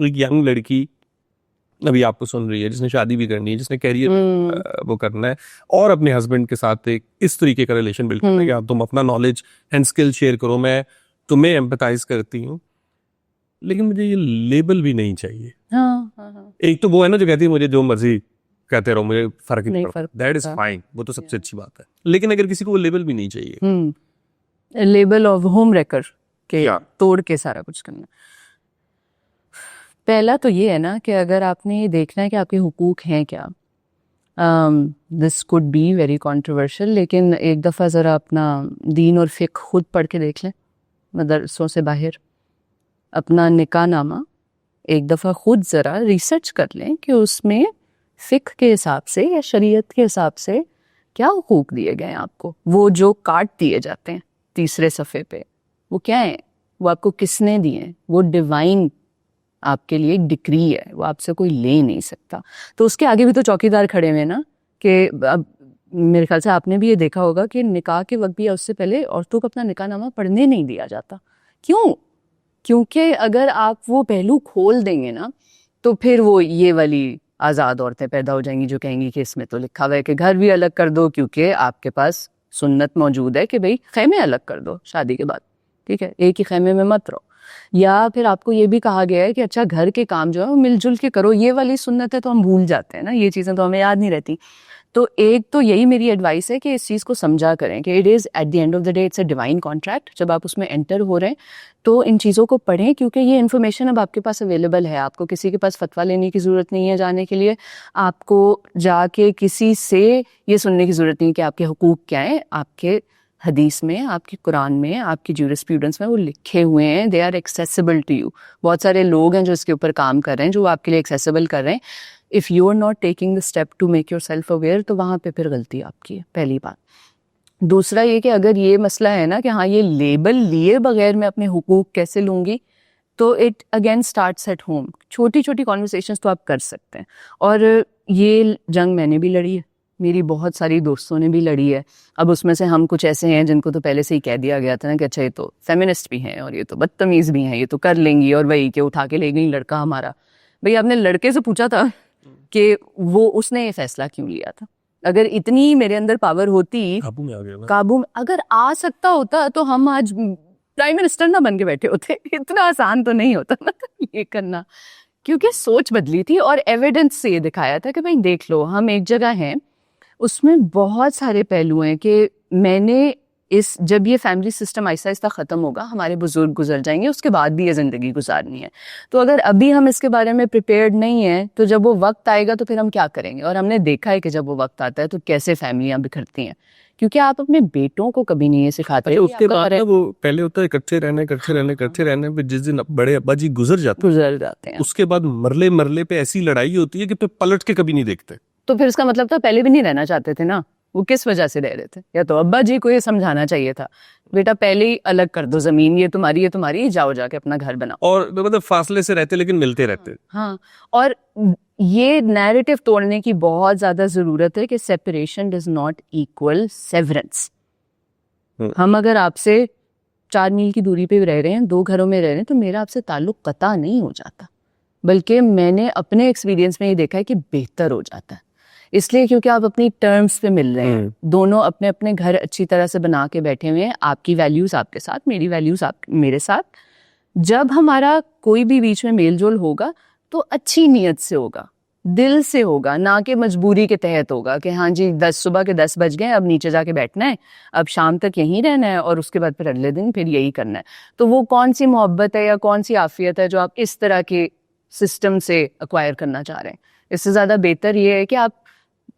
एक यंग लड़की अभी आपको सुन रही है, जिसने शादी भी करनी है, जिसने कैरियर वो करना है, और अपने हस्बैंड के साथ एक इस तरीके का रिलेशन बिल्ड करना है कि आप तुम अपना नॉलेज एंड स्किल शेयर करो, मैं तुम्हें एम्पैथाइज करती हूँ, लेकिन मुझे ये लेबल भी नहीं चाहिए। एक तो वो है ना जो कहती है मुझे जो मर्जी कहते रहो, मुझे फर्क नहीं पड़ता, दैट इज फाइन, वो तो सबसे अच्छी बात है। लेकिन अगर किसी को वो लेबल भी नहीं चाहिए, लेबल ऑफ होम रेकर के तोड़ के सारा कुछ करना। पहला तो ये है ना कि अगर आपने देखना है कि आपके हुकूक हैं क्या, this could be very controversial, लेकिन एक दफ़ा ज़रा अपना दीन और फ़िक़्ह खुद पढ़ के देख लें, मदरसों से बाहर अपना निकाहनामा एक दफ़ा खुद ज़रा रिसर्च कर लें कि उसमें फ़िक़्ह के हिसाब से या शरीयत के हिसाब से क्या हुकूक दिए गए हैं आपको। वो जो काट दिए जाते हैं तीसरे सफ़े पे, वो क्या है, वो आपको किसने दिए हैं, वो डिवाइन आपके लिए एक डिक्री है, वो आपसे कोई ले नहीं सकता। तो उसके आगे भी तो चौकीदार खड़े हुए ना, कि अब मेरे ख्याल से आपने भी ये देखा होगा कि निकाह के वक्त भी या उससे पहले औरतों को अपना निकाहनामा पढ़ने नहीं दिया जाता। क्यों? क्योंकि अगर आप वो पहलू खोल देंगे ना, तो फिर वो ये वाली आज़ाद औरतें पैदा हो जाएंगी जो कहेंगी कि इसमें तो लिखा हुआ है कि घर भी अलग कर दो, क्योंकि आपके पास सुन्नत मौजूद है कि भाई खैमे अलग कर दो शादी के बाद, ठीक है, एक ही खैमे में मत रहो। या फिर आपको ये भी कहा गया है कि अच्छा घर के काम जो है वो मिलजुल के करो। ये वाली सुन्नत है तो हम भूल जाते हैं ना, ये चीज़ें तो हमें याद नहीं रहती। तो एक तो यही मेरी एडवाइस है कि इस चीज़ को समझा करें कि it is eight the end of the day it's a divine contract. जब आप उसमें एंटर हो रहे हैं तो इन चीज़ों को पढ़ें, क्योंकि ये इन्फॉर्मेशन अब आपके पास अवेलेबल है। आपको किसी के पास फतवा लेने की ज़रूरत नहीं है जाने के लिए, आपको जाके किसी से ये सुनने की ज़रूरत नहीं कि आपके हुकूक क्या हैं। आपके हदीस में, आपके कुरान में, आपकी ज्यूरिस्प्रूडेंस में वो लिखे हुए हैं, they are accessible to you. बहुत सारे लोग हैं जो इसके ऊपर काम कर रहे हैं, जो आपके लिए एक्सेसिबल कर रहे हैं। If you are not taking the step to make yourself aware, तो वहाँ पे फिर गलती आपकी है, पहली बात। दूसरा ये कि अगर ये मसला है ना कि हाँ ये लेबल लिए बगैर मैं अपने हुकूक कैसे लूँगी, तो it again starts at home. छोटी छोटी कॉन्वर्सेशंस तो आप कर सकते हैं, और ये जंग मैंने भी लड़ी है, मेरी बहुत सारी दोस्तों ने भी लड़ी है। अब उसमें से हम कुछ ऐसे हैं जिनको तो पहले से ही कह दिया गया था ना कि अच्छा ये तो फेमिनिस्ट भी हैं और ये तो बदतमीज़ भी हैं, ये तो कर लेंगी, और वही के उठा के ले गई लड़का हमारा। भाई आपने लड़के से पूछा था कि वो उसने ये फैसला क्यों लिया था? अगर इतनी मेरे अंदर पावर होती, काबू में अगर आ सकता होता, तो हम आज प्राइम मिनिस्टर ना बन के बैठे होते, इतना आसान तो नहीं होता ना ये करना, क्योंकि सोच बदली थी और एविडेंस से ये दिखाया था कि भाई देख लो हम एक जगह हैं, उसमें बहुत सारे पहलू हैं कि मैंने जब ये फैमिली सिस्टम आहिस्ता आहिस्ता ख़त्म होगा, हमारे बुजुर्ग गुजर जाएंगे, उसके बाद भी ये ज़िंदगी गुजारनी है, तो अगर अभी हम इसके बारे में प्रिपेयर्ड नहीं हैं तो जब वो वक्त आएगा तो फिर हम क्या करेंगे। और हमने देखा है कि जब वो वक्त आता है तो कैसे फैमिलियाँ बिखरती हैं, क्योंकि आप अपने बेटों को कभी नहीं ये सिखाते। उसके बाद ना वो पहले होता है करते रहने फिर जिस दिन बड़े अब्बा जी गुजर जाते हैं उसके बाद मरले पे ऐसी लड़ाई होती है कि फिर पलट के कभी नहीं देखते। तो फिर इसका मतलब था पहले भी नहीं रहना चाहते थे ना, वो किस वजह से रह रहे थे। या तो अब्बा जी को ये समझाना चाहिए था, बेटा पहले ही अलग कर दो जमीन, ये तुम्हारी जाओ जाके अपना घर बनाओ। और मतलब फासले से रहते लेकिन मिलते रहते। हाँ, और ये नैरेटिव तोड़ने की बहुत ज्यादा जरूरत है कि separation does not equal severance. हम अगर आपसे 4 मील की दूरी पे रह रहे हैं, 2 घरों में रह रहे हैं, तो मेरा आपसे ताल्लुक कता नहीं हो जाता, बल्कि मैंने अपने एक्सपीरियंस में ये देखा है कि बेहतर हो जाता है। इसलिए क्योंकि आप अपनी टर्म्स पे मिल रहे हैं, दोनों अपने अपने घर अच्छी तरह से बना के बैठे हुए हैं, आपकी वैल्यूज आपके साथ, मेरी वैल्यूज आप मेरे साथ। जब हमारा कोई भी बीच में मेल जोल होगा तो अच्छी नीयत से होगा, दिल से होगा, ना कि मजबूरी के तहत होगा कि हाँ जी सुबह के 10 बज गए, अब नीचे जाके बैठना है, अब शाम तक यहीं रहना है और उसके बाद फिर अगले दिन फिर यही करना है। तो वो कौन सी मोहब्बत है या कौन सी आफियत है जो आप इस तरह के सिस्टम से अक्वायर करना चाह रहे हैं। इससे ज़्यादा बेहतर ये है कि आप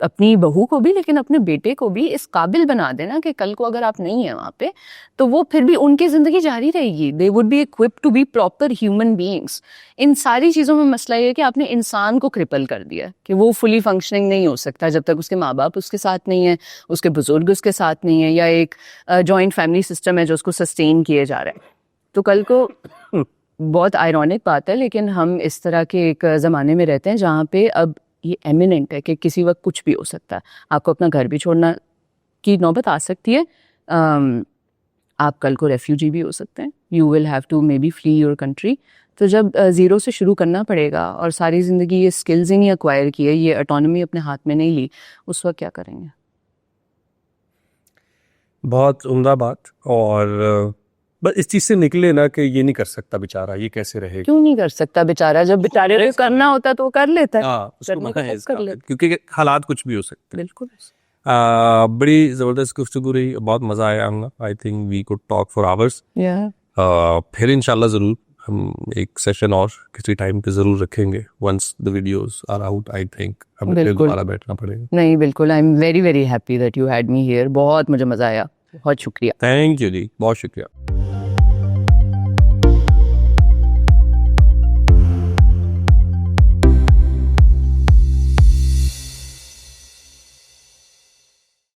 अपनी बहू को भी, लेकिन अपने बेटे को भी इस काबिल बना देना कि कल को अगर आप नहीं है वहाँ पे तो वो फिर भी उनकी ज़िंदगी जारी रहेगी, they would be equipped to be proper human beings. इन सारी चीज़ों में मसला ये है कि आपने इंसान को क्रिपल कर दिया कि वो फुली फंक्शनिंग नहीं हो सकता जब तक उसके माँ बाप उसके साथ नहीं है, उसके बुजुर्ग उसके साथ नहीं है, या एक जॉइंट फैमिली सिस्टम है जो उसको सस्टेन किए जा रहा है। तो कल को बहुत आयरॉनिक बात है, लेकिन हम इस तरह के एक ज़माने में रहते हैं जहाँ पे अब ये एमिनेंट है कि किसी वक्त कुछ भी हो सकता है। आपको अपना घर भी छोड़ना की नौबत आ सकती है, आप कल को रेफ्यूजी भी हो सकते हैं, you will have to maybe flee your country. तो जब ज़ीरो से शुरू करना पड़ेगा और सारी ज़िंदगी ये स्किल्स ही नहीं एक्वायर किए, ये ऑटोनॉमी अपने हाथ में नहीं ली, उस वक्त क्या करेंगे। बहुत उम्दा बात। और बस इस चीज से निकले ना कि ये नहीं कर सकता बेचारा, ये कैसे रहेगा। क्यों नहीं कर सकता बेचारा, जब बेचारे को करना होता तो वो कर लेता है। उसको मना है इसका, क्योंकि हालात कुछ भी हो सकते हैं। बिल्कुल। बड़ी जबरदस्त गुफ्तगू रही, बहुत मजा आया। I think we could talk for hours. फिर इंशाल्लाह जरूर हम एक सेशन और किसी टाइम पे जरूर रखेंगे, once the videos are out. I think हमें फिर दोबारा बैठना पड़ेगा। नहीं बिल्कुल, I am very very happy that you had me here, बहुत मुझे मजा आया, बहुत शुक्रिया। थैंक यू जी, बहुत शुक्रिया।